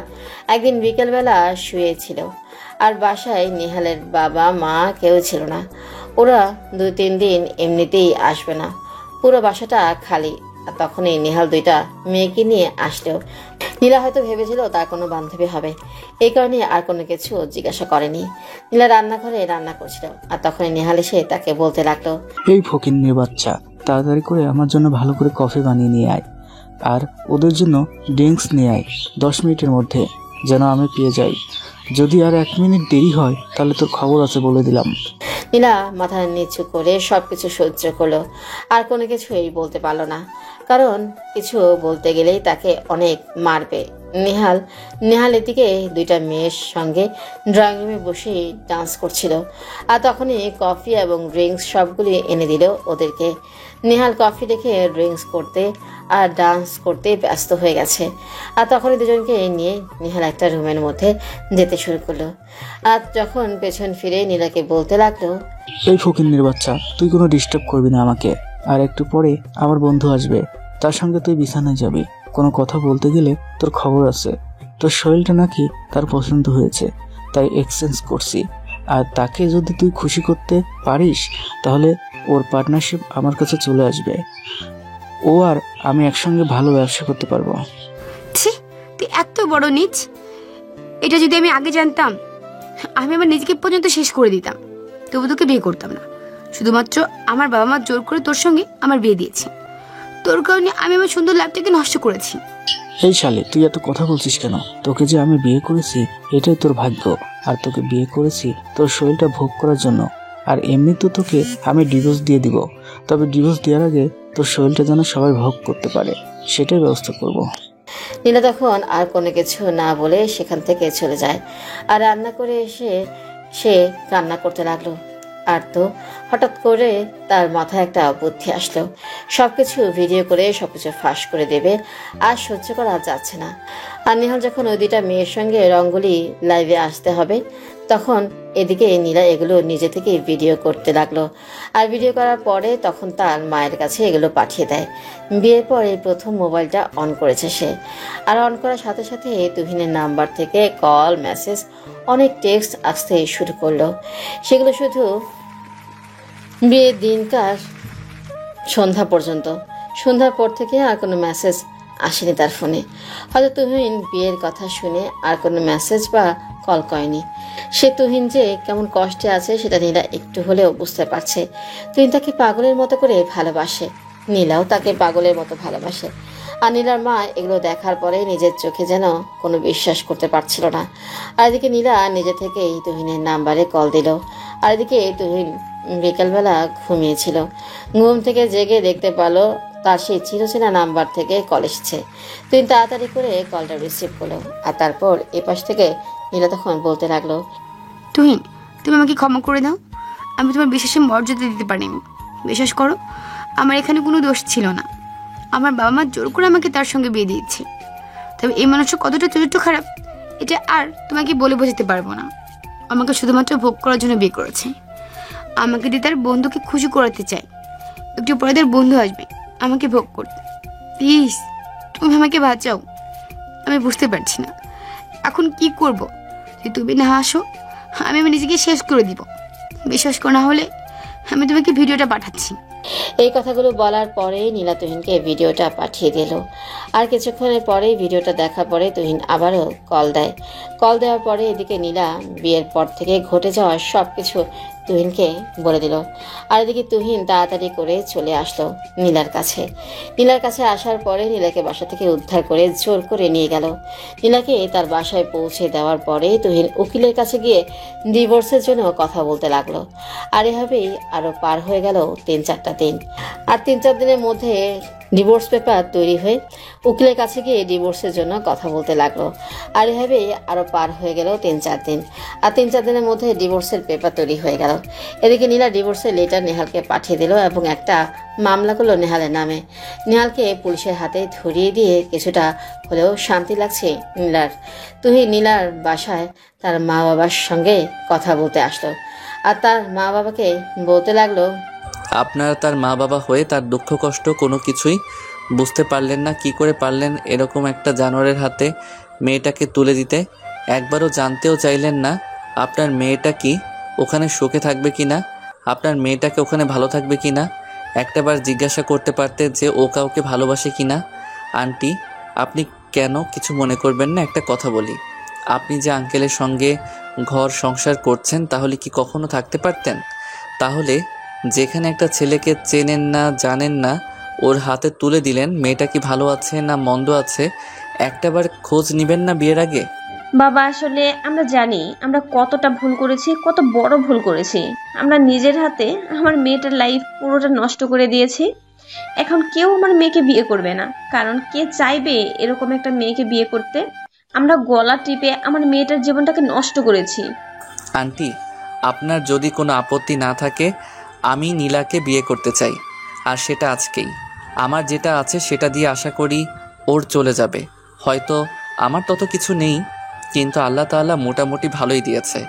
একদিন বিকেলবেলা শুয়েছিল, আর বাসায় নেহালের বাবা মা কেউ ছিল না। ওরা 2-3 দিন এমনিতেই আসবে না, পুরো বাসাটা খালি। আর তখনই নেহাল 2টা মেয়েকে নিয়ে আসলেও নীলা হয়তো ভেবেছিল তার কোনো বান্ধবী হবে, এই কারণে আর কোনো কিছু জিজ্ঞাসা করেনি। নীলা রান্নাঘরে রান্না করছিল, আর তখনই নেহাল এসে তাকে বলতে লাগলো, এই ফকিন্নির বাচ্চা, তাড়াতাড়ি করে আমার জন্য ভালো করে কফি বানিয়ে নিয়ে আয়, আর ওদের জন্য ড্রিঙ্কস নিয়ে আয় 10 মিনিটের মধ্যে, যেন আমি পেয়ে যাই। যদি আর 1 মিনিট দেরি হয় তাহলে তোর খবর আছে বলে দিলাম। নীলা মাথা নিচু করে সবকিছু সহ্য করলো, আর কোনো কিছুই বলতে পারলো না, কারণ কিছু বলতে গেলেই তাকে অনেক মারবে। নেহাল এদিকে 2টা মেয়ের সঙ্গে ড্রয়িং রুমে বসে ডান্স করছিল, আর তখনই কফি এবং ড্রিঙ্কস সবগুলি এনে দিল ওদেরকে। নেহাল কফি রেখে ড্রিঙ্কস করতে আর ডান্স করতে ব্যস্ত হয়ে গেছে। আর তখনই দুজনকে নিয়ে নেহাল একটা রুমের মধ্যে যেতে শুরু করলো। আর যখন পেছন ফিরে নীলাকে বলতে লাগলো, এই ফকিন্নির বাচ্চা, তুই কোনো ডিস্টার্ব করবি না আমাকে। আর একটু পরে আমার বন্ধু আসবে, তার সঙ্গে তুই বিছানায় যাবি। কোনো কথা বলতে গেলে তোর খবর আছে। তোর শরীরটা নাকি তার পছন্দ হয়েছে, তাই এক্সচেঞ্জ করছি। আর তাকে যদি তুই খুশি করতে পারিস তাহলে ওর পার্টনারশিপ আমার কাছে চলে আসবে। ও আর আমি একসঙ্গে ভালো ব্যবসা করতে পারবো। ছি, তুই এত বড় নীচ! এটা যদি আমি আগে জানতাম, আমি আমার নিজেকে পর্যন্ত শেষ করে দিতাম, তবু তোকে বিয়ে করতাম না। শুধুমাত্র আমার বাবা মা জোর করে তোর সঙ্গে আমার বিয়ে দিয়েছে। তোর কারণে আমি আমার সুন্দর লাইফটাকে নষ্ট করেছি। এই শালে, তুই এত কথা বলছিস কেন? তোকে যে আমি বিয়ে করেছি এটাই তোর ভাগ্য, আর তোকে বিয়ে করেছি তোর শরীরটা ভোগ করার জন্য। আর এমনি তো তোকে আমি ডিভোর্স দিয়ে দিব, তবে ডিভোর্স দেওয়ার আগে তোর শরীরটা যেন সবাই ভোগ করতে পারে, সেটাই ব্যবস্থা করব। নীলা তখন আর কোনো কিছু না বলে সেখান থেকে চলে যায়, আর রান্না করে এসে সে কান্না করতে লাগলো। আর তো হঠাৎ করে তার মাথায় একটা বুদ্ধি আসলো, সবকিছু ভিডিও করে সবকিছু ফাঁস করে দেবে। আর সহ্য করা যাচ্ছে না, আর নিহাল যখন ওই দুইটা মেয়ের সঙ্গে রঙ্গলি লাইভে আসতে হবে, তখন এদিকে নীলা এগুলো নিজে থেকে ভিডিও করতে লাগলো। আর ভিডিও করার পরে তখন তার মায়ের কাছে এগুলো পাঠিয়ে দেয়। বিয়ের পরে প্রথম মোবাইলটা অন করেছে সে। আর অন করার সাথে সাথে তুহিনের নাম্বার থেকে কল, মেসেজ, অনেক টেক্সট আসতে শুরু করলো। সেগুলো শুধু বিয়ের দিনকার সন্ধ্যা পর্যন্ত। সন্ধ্যার পর থেকে আর কোনো মেসেজ আসেনি তার ফোনে। হয়তো তুহিন বিয়ের কথা শুনে আর কোনো মেসেজ বা কল করেনি। সে তুহিন যে কেমন কষ্টে আছে সেটা নীলা একটু হলেও বুঝতে পারছে। তুহিন তাকে পাগলের মতো করে ভালোবাসে, নীলাও তাকে পাগলের মতো ভালোবাসে। আর নীলার মা এগুলো দেখার পরে নিজের চোখে যেন কোনো বিশ্বাস করতে পারছিল না। আর এদিকে নীলা নিজে থেকেই তুহিনের নাম্বারে কল দিল। আর এদিকে তুহিন বিকালবেলা ঘুমিয়েছিল। ঘুম থেকে জেগে দেখতে পেলো তার সেই চিরচেনা নাম্বার থেকে কল এসেছে। তুহিন তাড়াতাড়ি করে কলটা রিসিভ করলো। আর তারপর এপাশ থেকে নীলা তখন বলতে লাগলো, তুহিন, তুমি আমাকে ক্ষমা করে দাও। আমি তোমার বিশ্বাসে মর্যাদা দিতে পারিনি। বিশ্বাস করো, আমার এখানে কোনো দোষ ছিল না। আমার বাবা মা জোর করে আমাকে তার সঙ্গে বিয়ে দিয়েছে। তবে এই মানুষটা কতটা চরিত্র খারাপ এটা আর তোমাকে বলে বোঝাতে পারবো না। আমাকে শুধুমাত্র ভোগ করার জন্য বিয়ে করেছে। আমাকে দিয়ে তার বন্ধুকে খুশি করাতে চাই। একটু পরে তার বন্ধু আসবে আমাকে ভোগ করতে। প্লিজ তুমি আমাকে বাঁচাও। আমি বুঝতে পারছি না এখন কি করব। যদি তুমি না আসো আমি নিজেকে শেষ করে দিব। বিশ্বাস করা না হলে আমি তোমাকে ভিডিওটা পাঠাচ্ছি। এই কথাগুলো বলার পরেই নীলা তুহিনকে ভিডিওটা পাঠিয়ে দিল। আর কিছুক্ষণের পরেই ভিডিওটা দেখার পরে তুহিন আবারও কল দেয়। কল দেওয়ার পরে এদিকে নীলা বিয়ের পর থেকে ঘটে যাওয়া সব কিছু তুহিনকে বলে দিল। আর এদিকে তুহিন তাড়াতাড়ি করে চলে আসলো নীলার কাছে। নীলার কাছে আসার পরে নীলাকে বাসা থেকে উদ্ধার করে জোর করে নিয়ে গেল। নীলাকে তার বাসায় পৌঁছে দেওয়ার পরে তুহিন উকিলের কাছে গিয়ে ডিভোর্সের জন্য কথা বলতে লাগলো। আর এভাবেই আরও পার হয়ে গেল 3-4টা দিন। আর 3-4 দিনের মধ্যে ডিভোর্স পেপার তৈরি হয়ে উকিলের কাছে গিয়ে ডিভোর্সের জন্য কথা বলতে লাগলো। আর এভাবে আরও পার হয়ে গেল 3-4 দিন। আর 3-4 দিনের মধ্যে ডিভোর্সের পেপার তৈরি হয়ে গেল। এদিকে নীলা ডিভোর্সের লেটার নেহালকে পাঠিয়ে দিল এবং একটা মামলা করলো নেহালের নামে। নেহালকে পুলিশের হাতে ধরিয়ে দিয়ে কিছুটা হলেও শান্তি লাগছে নীলার। তুহিন নীলার বাসায় তার মা বাবার সঙ্গে কথা বলতে আসলো। আর তার মা বাবাকে বলতে লাগলো, আপনারা তার মা বাবা হয়ে তার দুঃখ কষ্ট কোনো কিছুই বুঝতে পারলেন না। কি করে পারলেন এরকম একটা জানোয়ারের হাতে মেয়েটাকে তুলে দিতে? একবারও জানতেও চাইলেন না আপনার মেয়েটা কি ওখানে সুখে থাকবে কি না, আপনার মেয়েটাকে ওখানে ভালো থাকবে কি না? একটাবার জিজ্ঞাসা করতে পারতে যে ও কাউকে ভালোবাসে কি না? আন্টি, আপনি কেন কিছু মনে করবেন না? একটা কথা বলি, আপনি যে আঙ্কেলের সঙ্গে ঘর সংসার করছেন তাহলে কি কখনো থাকতে পারতেন? তাহলে যেখানে একটা ছেলেকে চেনেন না জানেন না ওর হাতে তুলে দিলেন, মেয়েটা কি ভালো আছে না মন্দ আছে একটাবার খোঁজ নেবেন না বিয়ের আগে? বাবা, আসলে আমরা জানি আমরা কতটা ভুল করেছি, কত বড় ভুল করেছি। আমরা নিজের হাতে আমার মেয়েটার লাইফ পুরোটা নষ্ট করে দিয়েছি। এখন কেউ আমার মেয়েকে বিয়ে করবে না, কারণ কে চাইবে এরকম একটা মেয়েকে বিয়ে করতে? আমরা গলা টিপে আমার মেয়েটার জীবনটাকে নষ্ট করেছি। আন্টি, আপনার যদি কোনো আপত্তি না থাকে আমি নীলাকে বিয়ে করতে চাই, আর সেটা আজকেই। আমার যেটা আছে সেটা দিয়ে আশা করি ওর চলে যাবে। হয়তো আমার তত কিছু নেই, কিন্তু আল্লাহ তাআলা মোটামুটি ভালোই দিয়েছে।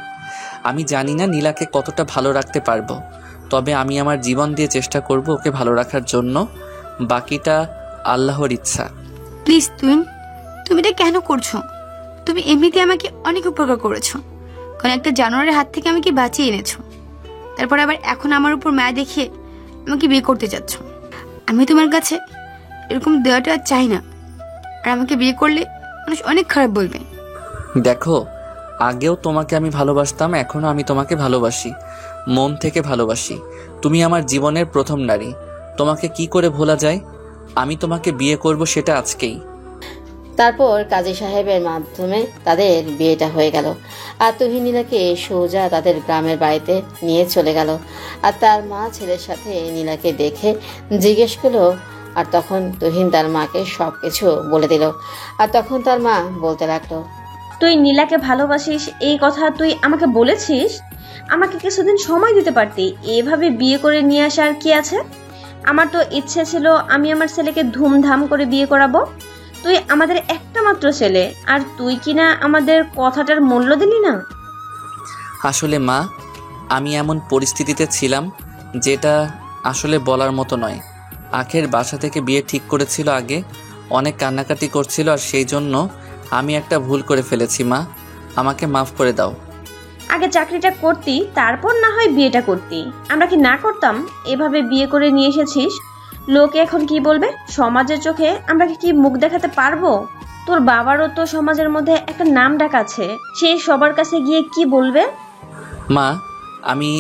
আমি জানি না নীলাকে কতটা ভালো রাখতে পারবো, তবে আমি আমার জীবন দিয়ে চেষ্টা করব ওকে ভালো রাখার জন্য। বাকিটা আল্লাহর ইচ্ছা। প্লিজ তুমি এটা কেন করছো? তুমি এমনিতে আমাকে অনেক উপকার করেছো, কারণ একটা জানোয়ারের হাত থেকে আমাকে বাঁচিয়ে এনেছো। তারপর আবার এখন আমার উপর মায়া দেখিয়ে আমাকে বিয়ে করতে যাচ্ছ। আমি তোমার কাছে এরকম দেওয়াটা আর চাই না। আর আমাকে বিয়ে করলে মানুষ অনেক খারাপ বলবে। দেখো, আগেও তোমাকে আমি ভালোবাসতাম, এখনও আমি তোমাকে ভালোবাসি, মন থেকে ভালোবাসি। তুমি আমার জীবনের প্রথম নারী, তোমাকে কি করে ভোলা যায়? আমি তোমাকে বিয়ে করব, সেটা আজকেই। তারপর কাজী সাহেবের মাধ্যমে তাদের বিয়েটা হয়ে গেল। আর তুহিন নীলাকে সোজা তাদের গ্রামের বাড়িতে নিয়ে চলে গেল। আর তার মা ছেলের সাথে নীলাকে দেখে জিজ্ঞেস করলো। আর তখন তুহিন তার মাকে সব কিছু বলে দিল। আর তখন তার মা বলতে লাগলো, তুই নীলাকে ভালোবাসিস এই কথা তুই আমাকে বলেছিস? আমাকে কিছুদিন সময় দিতে পারতি। এভাবে বিয়ে করে নিয়ে আসার কি আছে? আমার তো ইচ্ছে ছিল আমি আমার ছেলেকে ধুমধাম করে বিয়ে করাবো। তুই আমাদের একটা মাত্র ছেলে, আর তুই কিনা আমাদের কথাটার মূল্য দিলি না। আসলে মা, আমি এমন পরিস্থিতিতে ছিলাম যেটা আসলে বলার মতো নয়। আখের বাসা থেকে বিয়ে ঠিক করেছিল, আগে অনেক কান্নাকাটি করছিল, আর সেই জন্য আমি একটা ভুল করে ফেলেছি মা, আমাকে মাফ করে দাও। আগে চাকরিটা করতি, তারপর না হয় বিয়েটা করতি। আমরা কি না করতাম? এভাবে বিয়ে করে নিয়ে এসেছিস, লোকে এখন কি বলবে? সমাজের চোখে আমরা কি মুখ দেখাতে পারবো? তোর বাবারও তো সমাজের মধ্যে একটা নাম ডাক আছে, সে সবার কাছে গিয়ে কি বলবে? মা, আমি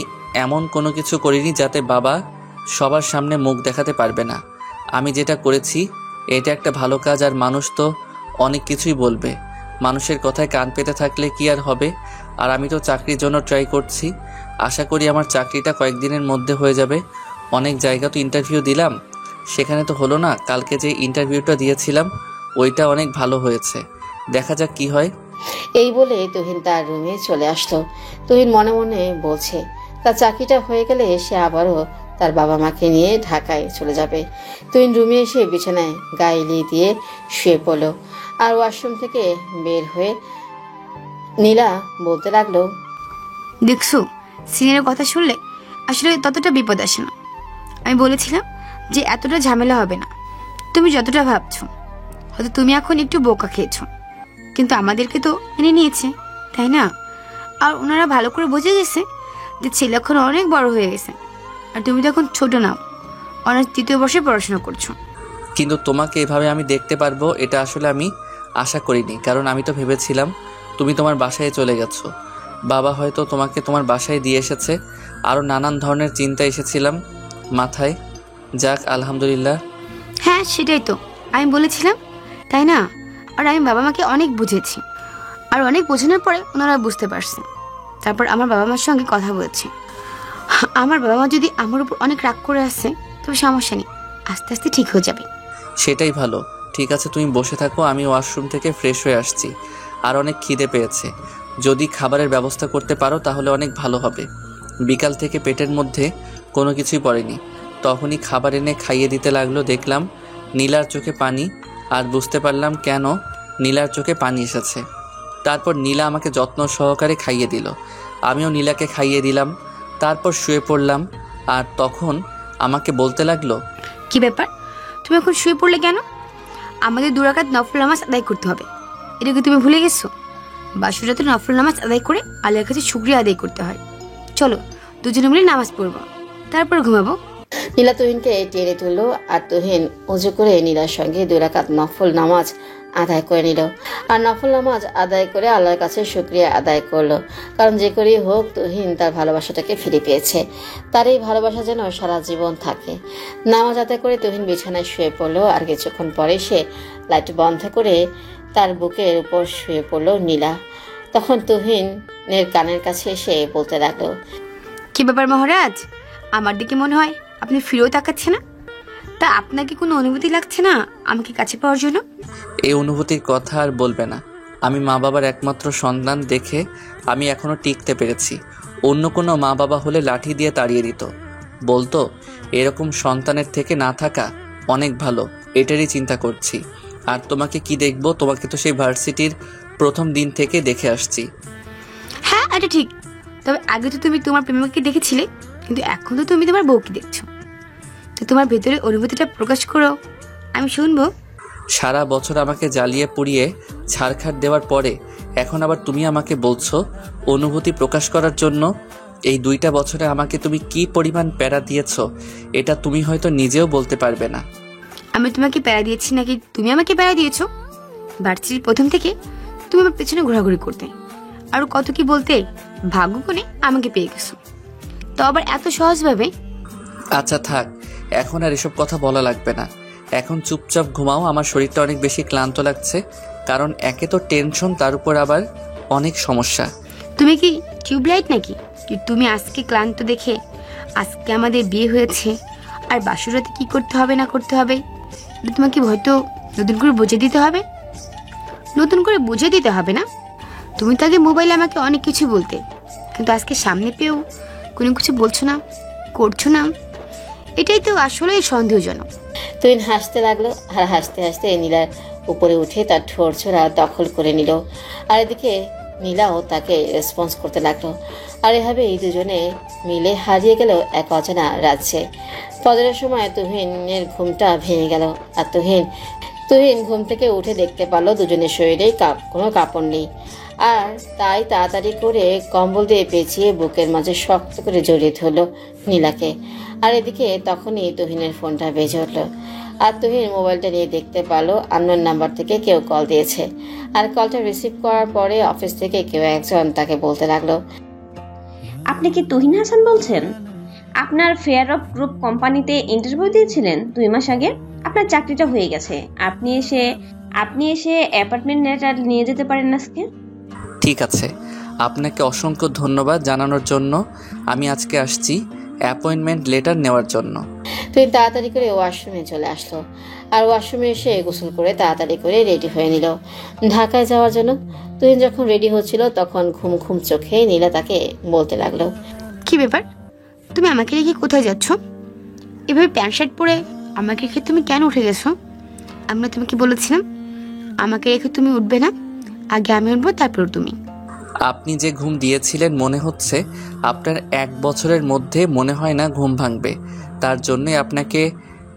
এমন কোনো কিছু করিনি যাতে বাবা সবার সামনে মুখ দেখাতে পারবে না। আমি যেটা করেছি এটা একটা ভালো কাজ, আর মানুষ তো অনেক কিছুই বলবে। মানুষের কথায় কান পেতে থাকলে কি আর হবে? আর আমি তো চাকরির জন্য ট্রাই করছি, আশা করি আমার চাকরিটা কয়েকদিনের মধ্যে হয়ে যাবে। অনেক জায়গা তো ইন্টারভিউ দিলাম, সেখানে তো হলো না। কালকে যে ইন্টারভিউটা দিয়েছিলাম ওইটা অনেক ভালো হয়েছে, দেখা যাক কি হয়। এই বলে তুহিন তার রুমে চলে আসলো। তুহিন মনে মনে বলছে তার চাকরিটা হয়ে গেলে সে আবারও তার বাবা মাকে নিয়ে ঢাকায় চলে যাবে। তুহিন রুমে এসে বিছানায় গায়ে এলিয়ে দিয়ে শুয়ে পড়লো। আর ওয়াশরুম থেকে বের হয়ে নীলা বলতে লাগলো, দেখছো, সিনিয়রের কথা শুনলে আসলে ততটা বিপদ আসে না। আমি বলেছিলাম যে এতটা ঝামেলা হবে না, তুমি যতটা ভাবছো। হয়তো তুমি এখন একটু বোকা খেয়েছো, কিন্তু আমাদেরকে তো মেনে নিয়েছে, তাই না? আর ওনারা ভালো করে বুঝে গেছে যে ছেলে এখন অনেক বড় হয়ে গেছে, আর তুমি তো এখন ছোট নাও, অনার্স 3য় বর্ষে পড়াশোনা করছো। কিন্তু তোমাকে এভাবে আমি দেখতে পারবো এটা আসলে আমি আশা করিনি, কারণ আমি তো ভেবেছিলাম তুমি তোমার বাসায় চলে গেছো, বাবা হয়তো তোমাকে তোমার বাসায় দিয়ে এসেছে, আরও নানান ধরনের চিন্তা এসেছিলাম মাথায়। যাক, আলহামদুলিল্লাহ। হ্যাঁ, সেটাই তো আমি বলেছিলাম, তাই না? আর আমি বাবা মাকে অনেক বুঝেছি, আর অনেক বোঝানোর পরে ওনারা বুঝতে পারছে। তারপর আমার বাবা মার সঙ্গে কথা বলছি। আমার বাবা মা যদি আমার উপর অনেক রাগ করে আসে তবে সমস্যা নেই, আস্তে আস্তে ঠিক হয়ে যাবে। সেটাই ভালো। ঠিক আছে, তুমি বসে থাকো, আমি ওয়াশরুম থেকে ফ্রেশ হয়ে আসছি। আর অনেক খিদে পেয়েছে, যদি খাবারের ব্যবস্থা করতে পারো তাহলে অনেক ভালো হবে। বিকাল থেকে পেটের মধ্যে কোনো কিছুই পড়েনি, তখনই খাবার এনে খাইয়ে দিতে লাগলো। দেখলাম নীলার চোখে পানি, আর বুঝতে পারলাম কেন নীলার চোখে পানি এসেছে। তারপর নীলা আমাকে যত্ন সহকারে খাইয়ে দিল, আমিও নীলাকে খাইয়ে দিলাম। তারপর শুয়ে পড়লাম, আর তখন আমাকে বলতে লাগলো, কি ব্যাপার, তুমি এখন শুয়ে পড়লে কেন? আমাদের 2 রাকাত নফল নামাজ আদায় করতে হবে, এটা কি তুমি ভুলে গেছো? বাসর রাতে নফল নামাজ আদায় করে আল্লাহর কাছে শুকরিয়া আদায় করতে হয়। চলো দুজনে মিলে নামাজ পড়বো, তারপর ঘুমাবো। নীলা তুহিনকে টেনে তুললো, আর তুহিন উজু করে নীলার সঙ্গে 2 রাকাত নফল নামাজ আদায় করে নিল। আর নফল নামাজ আদায় করে আল্লাহর কাছে শুকরিয়া আদায় করলো, কারণ যে করেই হোক তুহিন তার ভালোবাসাটাকে ফিরে পেয়েছে। তার এই ভালোবাসা যেন সারা জীবন থাকে। নামাজ আদায় করে তুহিন বিছানায় শুয়ে পড়লো, আর কিছুক্ষণ পরে সে লাইট বন্ধ করে তার বুকের উপর শুয়ে পড়লো নীলা। তখন তুহিনের কানের কাছে এসে বলতে লাগলো, কি ব্যাপার মহারাজ, আমার দিকে মনে হয় আপনি ফিরেও তাকাচ্ছে না? তা আপনাকে কোনো অনুভূতি লাগছে না আমাকে কাছে পাওয়ার জন্য? এই অনুভূতির কথা আর বলবে না। আমি মা বাবার একমাত্র সন্তান দেখে আমি এখনো টিকতে পেরেছি। অন্য কোনো মা বাবা হলে লাঠি দিয়ে তাড়িয়ে দিত, বলতো এরকম সন্তানের থেকে না থাকা অনেক ভালো, এটারই চিন্তা করছি। আর তোমাকে কি দেখবো, তোমাকে তো সেই ভার্সিটির প্রথম দিন থেকে দেখে আসছি। হ্যাঁ, এটা ঠিক। তবে আগে তো তুমি তোমার প্রেমিকাকে দেখেছিলে, কিন্তু এখন তো তুমি তোমার বউকে দেখছো। তো তোমার ভেতরে অনুভূতিটা প্রকাশ করো, আমি শুনবো। সারা বছর আমাকে জ্বালিয়ে পুড়িয়ে ছাড়খাড় দেওয়ার পরে এখন আবার তুমি আমাকে বলছো অনুভূতি প্রকাশ করার জন্য। এই 2টা বছরে আমাকে তুমি কি পরিমাণ প্যারা দিয়েছো এটা তুমি হয়তো নিজেও বলতে পারবে না। আমি তোমাকে প্যারা দিয়েছি নাকি তুমি আমাকে প্যারা দিয়েছো? ভার্সিটির প্রথম থেকে তুমি আমার পেছনে ঘোরাঘুরি করতে, আর কত কি বলতে, ভাগ্য কোণে আমাকে পেয়ে গেছো, তো আবার এত সহজভাবে। আচ্ছা থাক, এখন আর এসব কথা বলা লাগবে না। এখন চুপচাপ ঘুমাও, আমার শরীরটা অনেক বেশি ক্লান্ত লাগছে, কারণ একে তো টেনশন, তার উপর আবার অনেক সমস্যা। তুমি কি টিউবলাইট নাকি কি? তুমি আজকে ক্লান্ত দেখে আজকে আমাদের বিয়ে হয়েছে, আর বাসুরাতে কি করতে হবে না করতে হবে এটা তোমাকে হয়তো নতুন করে বুঝে দিতে হবে। নতুন করে বুঝে দিতে হবে না, তুমি তো আগে মোবাইলে আমাকে অনেক কিছু বলতে, কিন্তু আজকে সামনে পেয়েও কোনো কিছু বলছো না, করছো না, এটাই তো আসলেই সন্দেহজনক। তুহিন হাসতে লাগলো, আর হাসতে হাসতে নীলার উপরে উঠে তার ঠোঁট ছোড়া দখল করে নিল। আর এদিকে নীলাও তাকে রেসপন্স করতে লাগলো। আর এভাবেই দুজনে মিলে হারিয়ে গেল এক অজানা রাজ্যে। ফজরের সময় তুহিনের ঘুমটা ভেঙে গেল। আর তুহিন ঘুম থেকে উঠে দেখতে পারলো দুজনের শরীরেই কোনো কাপড় নেই। আর তাই তাড়াতাড়ি করে কম্বল দিয়ে পেঁচিয়ে বুকের মাঝে শক্ত করে জড়িয়ে ধরলো নীলাকে। আর এদিকে তখনই তুহিনের ফোনটা বেজে উঠলো। আর তুহিন মোবাইলটা নিয়ে দেখতে পারলো আননোন নাম্বার থেকে কেউ কল দিয়েছে। আর কলটা রিসিভ করার পরে অফিস থেকে কেউ একজন তাকে বলতে লাগলো, আপনি কি তুহিন হাসান বলছেন? আপনার ফেয়ার অফ গ্রুপ কোম্পানিতে ইন্টারভিউ দিয়েছিলেন 2 মাস আগে। আপনার চাকরিটা হয়ে গেছে। আপনি এসে অ্যাপার্টমেন্ট লেটার নিয়ে যেতে পারেন আজকে। ঠিক আছে, আপনাকে অসংখ্য ধন্যবাদ জানানোর জন্য। আমি আজকে আসছি অ্যাপয়েন্টমেন্ট লেটার নেওয়ার জন্য। তুহিন তাড়াতাড়ি করে ওয়াশরুমে চলে আসলো। আর ওয়াশরুমে এসে গোসল করে তাড়াতাড়ি করে রেডি হয়ে নিল ঢাকায় যাওয়ার জন্য। তুহিন যখন রেডি হচ্ছিল তখন ঘুম ঘুম চোখে নীলা তাকে বলতে লাগলো, কি ব্যাপার, তুমি আমাকে রেখে কোথায় যাচ্ছ? এভাবে প্যান্ট শার্ট পরে আমাকে রেখে তুমি কেন উঠে গেছো? আমরা তোমাকে বলেছিলাম আমাকে রেখে তুমি উঠবে না, আগে আমি উঠবো তারপর তুমি। আপনি যে ঘুম দিয়েছিলেন মনে হচ্ছে আপনার 1 বছরের মধ্যে মনে হয় না ঘুম ভাঙবে। তার জন্যই আপনাকে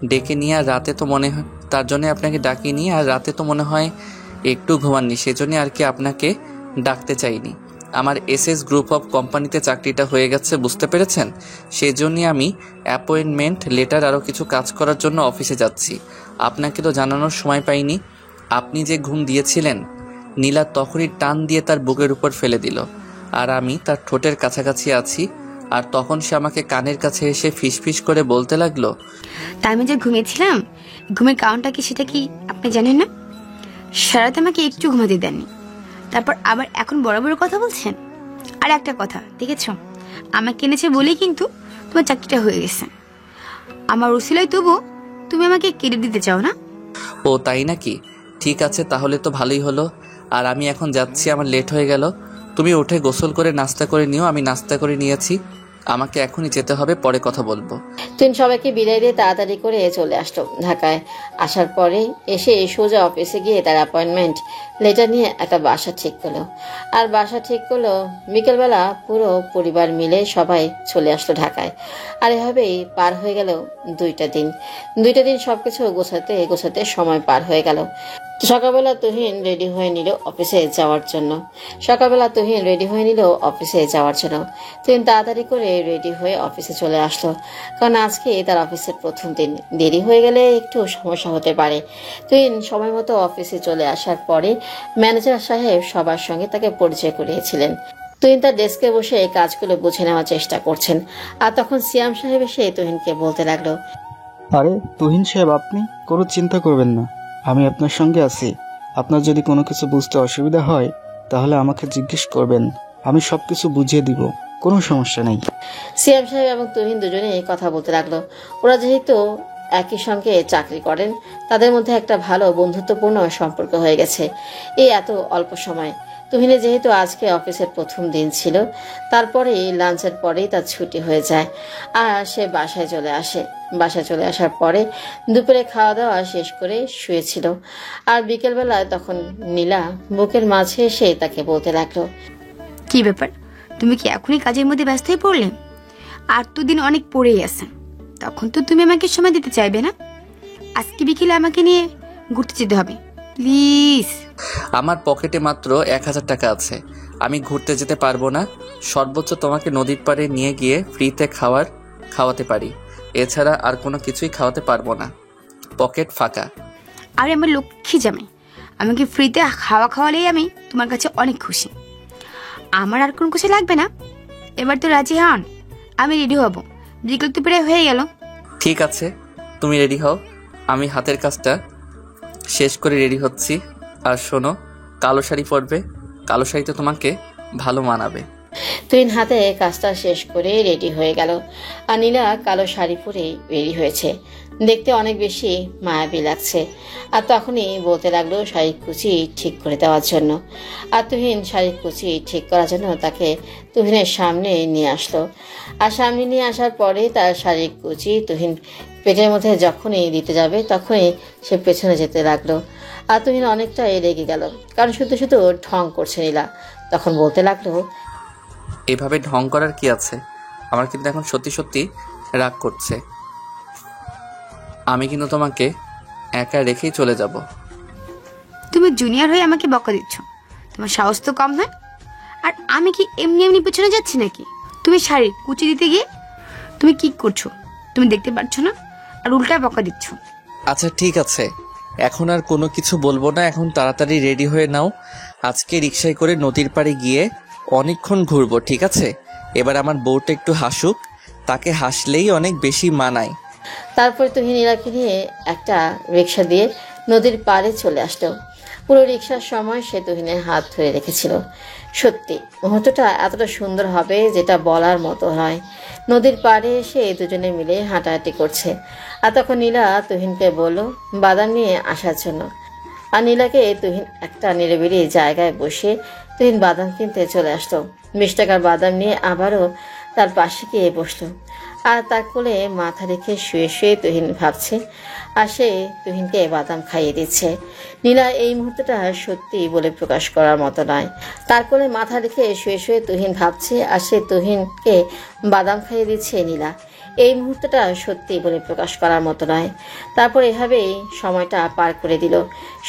ডেকে নিয়ে আর রাতে তো মনে হয় তার জন্য আপনাকে ডাকি নিয়ে আর রাতে তো মনে হয় একটু ঘুমাননি, সেজন্য আর কি আপনাকে ডাকতে চাইনি। আমার এসএস গ্রুপ অফ কোম্পানিতে চাকরিটা হয়ে গেছে, বুঝতে পেরেছেন? সেজন্যই আমি অ্যাপয়েন্টমেন্ট লেটার আরও কিছু কাজ করার জন্য অফিসে যাচ্ছি। আপনাকে তো জানানোর সময় পাইনি। আপনি যে ঘুম দিয়েছিলেন, নীলা তখনই টান দিয়ে তার বুকের উপর ফেলে দিল। আর আমি তার ঠোঁটের কাছাকাছি আছি। আর তখন সে আমাকে কানের কাছে এসে ফিসফিস করে বলতে লাগলো, তাই আমি যে ঘুমিয়েছিলাম, ঘুমের কারণটা কি সেটা কি আপনি জানেন না? সারাতে আমাকে একটু ঘুমাতে দেননি, তারপর আবার এখন বড় বড় কথা বলছেন। আর একটা কথা দেখেছো, আমাকে এনেছে বলেই কিন্তু তোমার চাকরিটা হয়ে গেছে। আমার উসিলায় তবু তুমি আমাকে কেড়ে দিতে চাও না? ও তাই নাকি? ঠিক আছে, তাহলে তো ভালোই হলো। আর আমি এখন যাচ্ছি, আমার লেট হয়ে গেল। তুমি উঠে গোসল করে নাস্তা করে নিও। আমি নাস্তা করে নিয়েছি, আমাকে এখনই যেতে হবে, পরে কথা বলবো। তুহিন সবাইকে বিদায় দিয়ে তাড়াতাড়ি করে চলে আসলো ঢাকায়। আসার পরে এসে সোজা অফিসে গিয়ে তার অ্যাপয়েন্টমেন্ট লেটার নিয়ে একটা বাসা ঠিক করলো। আর বাসা ঠিক করলো বিকেলবেলা পুরো পরিবার মিলে সবাই চলে আসলো ঢাকায়। আর এভাবেই পার হয়ে গেল 2টা দিন। সবকিছু গোছাতে সময় পার হয়ে গেল। সকালবেলা তুহিন রেডি হয়ে নিল অফিসে যাওয়ার জন্য। তুহিন তাড়াতাড়ি করে রেডি হয়ে অফিসে চলে আসলো, কারণ আজকে তার অফিসের প্রথম দিন। দেরি হয়ে গেলে একটু সমস্যা হতে পারে। তুহিন সময় মতো অফিসে চলে আসার পরে ম্যানেজার সাহেব সবার সঙ্গে তাকে পরিচয় করিয়েছিলেন। তুহিন তার ডেস্কে বসে এই কাজগুলো বুঝে নেওয়ার চেষ্টা করছেন। আর তখন সিয়াম সাহেব এসে তুহিনকে বলতে লাগলো, আরে তুহিন সাহেব, আপনি কোনো চিন্তা করবেন না, আমি আপনার সঙ্গে আছি। আপনার যদি কোনো কিছু বুঝতে অসুবিধা হয় তাহলে আমাকে জিজ্ঞেস করবেন, আমি সব কিছু বুঝিয়ে দিব, কোনো সমস্যা নেই। সিয়াম সাহেব এবং তুহিন দুজনেই কথা বলতে লাগলো। ওরা যেহেতু একই সঙ্গে চাকরি করেন, তাদের মধ্যে একটা ভালো বন্ধুত্বপূর্ণ সম্পর্ক হয়ে গেছে এই এত অল্প সময়। তুহিনের যেহেতু আজকে অফিসের প্রথম দিন ছিল, তারপরেই লাঞ্চের পরেই তার ছুটি হয়ে যায়। আর সে বাসায় চলে আসার পরে দুপুরে খাওয়া দাওয়া শেষ করে শুয়েছিল। আর বিকেলবেলা তখন নীলা বুকের মাঝে এসে তাকে বলতে লাগলো, কি ব্যাপার, তুমি কি এখনই কাজের মধ্যে ব্যস্ত হয়ে পড়লে? আর তো দিন অনেক পড়েই আছে, তখন তো তুমি আমাকে সময় দিতে চাইবে না। আজকে বিকেলে আমাকে নিয়ে ঘুরতে যেতে হবে, প্লিজ। আমার পকেটে মাত্র 1000 টাকা আছে, আমি ঘুরতে যেতে পারবো না। সর্বোচ্চ তোমাকে নদীর পাড়ে নিয়ে গিয়ে ফ্রিতে খাওয়াতে পারি, এছাড়া আর কোনো কিছুই খাওয়াতে পারবো না। পকেট ফাঁকা। আরে আমার লক্ষ্মী জামাই, আমাকে ফ্রিতে খাওয়ালেই আমি তোমার কাছে অনেক খুশি। আমার আর কোনো কিছু লাগবে না। এবার তো রাজি হন, আমি রেডি হব। বিকেল তো প্রায় হয়ে গেল। ঠিক আছে, তুমি রেডি হও, আমি হাতের কাজটা শেষ করে রেডি হচ্ছি। আর শোনো, কালো শাড়ি পরবে, কালো শাড়িতে তোমাকে ভালো মানাবে। তুহিন হাতে কাজটা শেষ করে রেডি হয়ে গেল। আর নীলা কালো শাড়ি পরে রেডি হয়েছে, দেখতে অনেক বেশি মায়াবী লাগছে। আর তখনই বলতে লাগলো শাড়ির কুচি ঠিক করে দেওয়ার জন্য। আর তুহিন শাড়ির কুচি ঠিক করার জন্য তাকে তুহিনের সামনে নিয়ে আসলো। আর সামনে নিয়ে আসার পরে তার শাড়ির কুচি তুহিন পেটের মধ্যে যখনই দিতে যাবে তখনই সে পেছনে যেতে লাগলো। আর তুহিন অনেকটাই রেগে গেল, কারণ শুধু শুধু ঢং করছে নীলা। তখন বলতে লাগলো, এভাবে ঢং করার কি আছে? আমার কিন্তু এখন সত্যি সত্যি রাগ করছে। আমি কিন্তু তোমাকে একা রেখেই চলে যাব। তুমি জুনিয়র হয়ে আমাকে বকা দিচ্ছ? তোমার সাহস তো কম নয়। আর আমি কি এমনি এমনি পেছনে যাচ্ছি নাকি? তুমি শাড়ি কুচি দিতে গিয়ে তুমি কি করছো তুমি দেখতে পাচ্ছ না? আর উল্টা বকা দিচ্ছ। আচ্ছা ঠিক আছে, এখন আর কোনো কিছু বলবো না। এখন তাড়াতাড়ি রেডি হয়ে নাও। আজকে রিকশায় করে নদীর পাড়ে গিয়ে অনেকক্ষণ ঘুরবো, ঠিক আছে? এবার আমার বউটা একটু হাসুক, তাকে হাসলেই অনেক বেশি মানায়। তারপরে তুহিন নীলাকে নিয়ে একটা রিক্সা দিয়ে নদীর পাড়ে চলে আসলো। পুরো রিক্সার সময় সে তুহিনের হাত ধরে রেখেছিল। সত্যি মুহূর্তটা এতটা সুন্দর হবে যেটা বলার মতো নয়। নদীর পাড়ে এসে দুজনে মিলে হাঁটাহাঁটি করছে। আর তখন নীলা তুহিনকে বলল বাদাম নিয়ে আসার জন্য। আর নীলাকে তুহিন একটা নিরিবিলি জায়গায় বসে তুহিন বাদাম কিনতে চলে আসলো। 20 টাকার বাদাম নিয়ে আবারও তার পাশে গিয়ে বসলো। আর তার কোলে মাথা রেখে শুয়ে শুয়ে তুহিন ভাবছে, আর সে তুহিনকে বাদাম খাইয়ে দিচ্ছে। নীলা এই মুহূর্তটা সত্যি বলে প্রকাশ করার মতো নয়। তার কোলে মাথা রেখে শুয়ে শুয়ে তুহিন ভাবছে, আর সে তুহিনকে বাদাম খাইয়ে দিচ্ছে নীলা। এই মুহূর্তটা সত্যি বলে প্রকাশ করার মতো নয়। তারপর এভাবেই সময়টা পার করে দিল।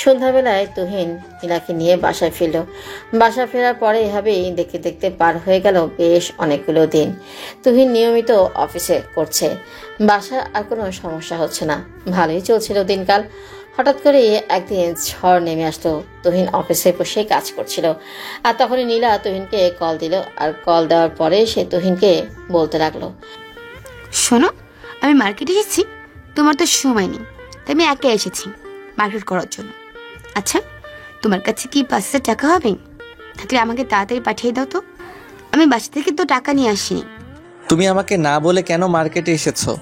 সন্ধ্যাবেলায় তুহিন নীলাকে নিয়ে বাসায় ফিরল। বাসা ফেরার পরে এভাবেই দেখতে দেখতে পার হয়ে গেল বেশ অনেকগুলো দিন। তুহিন নিয়মিত অফিসে করছে, বাসা আর কোনো সমস্যা হচ্ছে না, ভালোই চলছিল দিনকাল। হঠাৎ করে একদিন ঝড় নেমে আসলো। তুহিন অফিসে বসে কাজ করছিল, আর তখনই নীলা তুহিনকে কল দিল। আর কল দেওয়ার পরে সে তুহিনকে বলতে লাগলো, শোনো, আমি মার্কেটে এসেছি, তোমার তো সময় নেই, তাই আমি একা এসেছি মার্কেট করার জন্য। আচ্ছা, তোমার কাছে কি 5,000 টাকা হবে? থাকলে আমাকে তাড়াতাড়ি পাঠিয়ে দাও তো। আমি বাসা থেকে তো টাকা নিয়ে আসিনি। তুমি আমাকে না বলে কেন মার্কেটে এসেছো?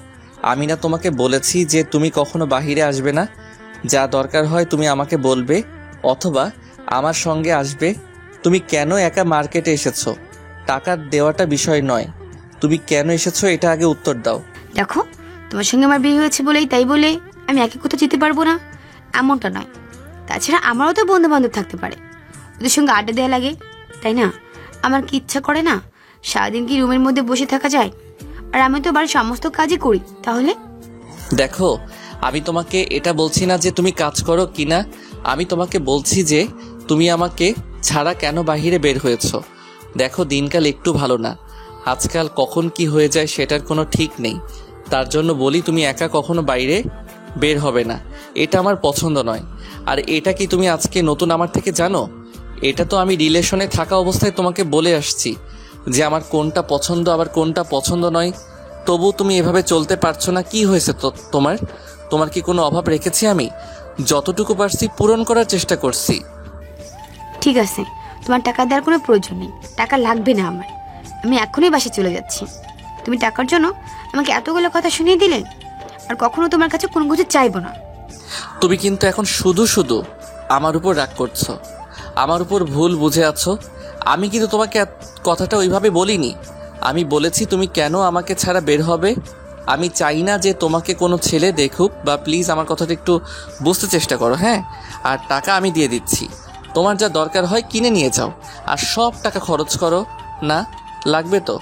আমি না তোমাকে বলেছি যে তুমি কখনো বাহিরে আসবে না? যা দরকার হয় তুমি আমাকে বলবে, অথবা আমার সঙ্গে আসবে। তুমি কেন একা মার্কেটে এসেছো? টাকা দেওয়াটা বিষয় নয়, তুমি কেন এসেছো এটা আগে উত্তর দাও। দেখো, তোমার সঙ্গে আমার বিয়ে হয়েছে বলেই তাই বলে আমি একে কোথাও যেতে পারবো না এমনটা নয়। তাছাড়া আমারও তো বন্ধু বান্ধব থাকতে পারে, ওদের সঙ্গে আড্ডা দেওয়া লাগে, তাই না? আমার কি ইচ্ছা করে না সারাদিন কি রুমের মধ্যে বসে থাকা যায়? আর আমি তো বাড়ির সমস্ত কাজই করি। তাহলে দেখো, আমি তোমাকে এটা বলছি না যে তুমি কাজ করো কিনা, আমি তোমাকে বলছি যে তুমি আমাকে ছাড়া কেন বাহিরে বের হয়েছো। দেখো, দিনকাল একটু ভালো না, আজকাল কখন কি হয়ে যায় সেটার কোনো ঠিক নেই। তার জন্য বলি তুমি একা কখনো বাইরে বের হবে না, এটা আমার পছন্দ নয়। আর এটা কি তুমি আজকে নতুন আমার থেকে জানো? এটা তো আমি রিলেশনে থাকা অবস্থায় তোমাকে বলে আসছি যে আমার কোনটা পছন্দ আবার কোনটা পছন্দ নয়। তবু তুমি এভাবে চলতে পারছো না, কি হয়েছে তো তোমার কি কোনো অভাব রেখেছি? আমি যতটুকু পারছি পূরণ করার চেষ্টা করছি। ঠিক আছে, তোমার টাকা দেওয়ার কোনো প্রয়োজন নেই, টাকা লাগবে না আমার। আমি এখনই বাসে চলে যাচ্ছি। তুমি টাকার জন্য আমাকে এতগুলো কথা শুনিয়ে দিলে, আর কখনো তোমার কাছে কোনো কিছু চাইবো না। তুমি কিন্তু এখন শুধু শুধু আমার উপর রাগ করছো, আমার উপর ভুল বুঝে আছো। আমি কিন্তু তোমাকে কথাটা ওইভাবে বলিনি। আমি বলেছি তুমি কেন আমাকে ছাড়া বের হবে। আমি চাই না যে তোমাকে কোনো ছেলে দেখুক, বা প্লিজ আমার কথাটা একটু বুঝতে চেষ্টা করো। হ্যাঁ, আর টাকা আমি দিয়ে দিচ্ছি, তোমার যা দরকার হয় কিনে নিয়ে যাও, আর সব টাকা খরচ করো। না লাগবে তো?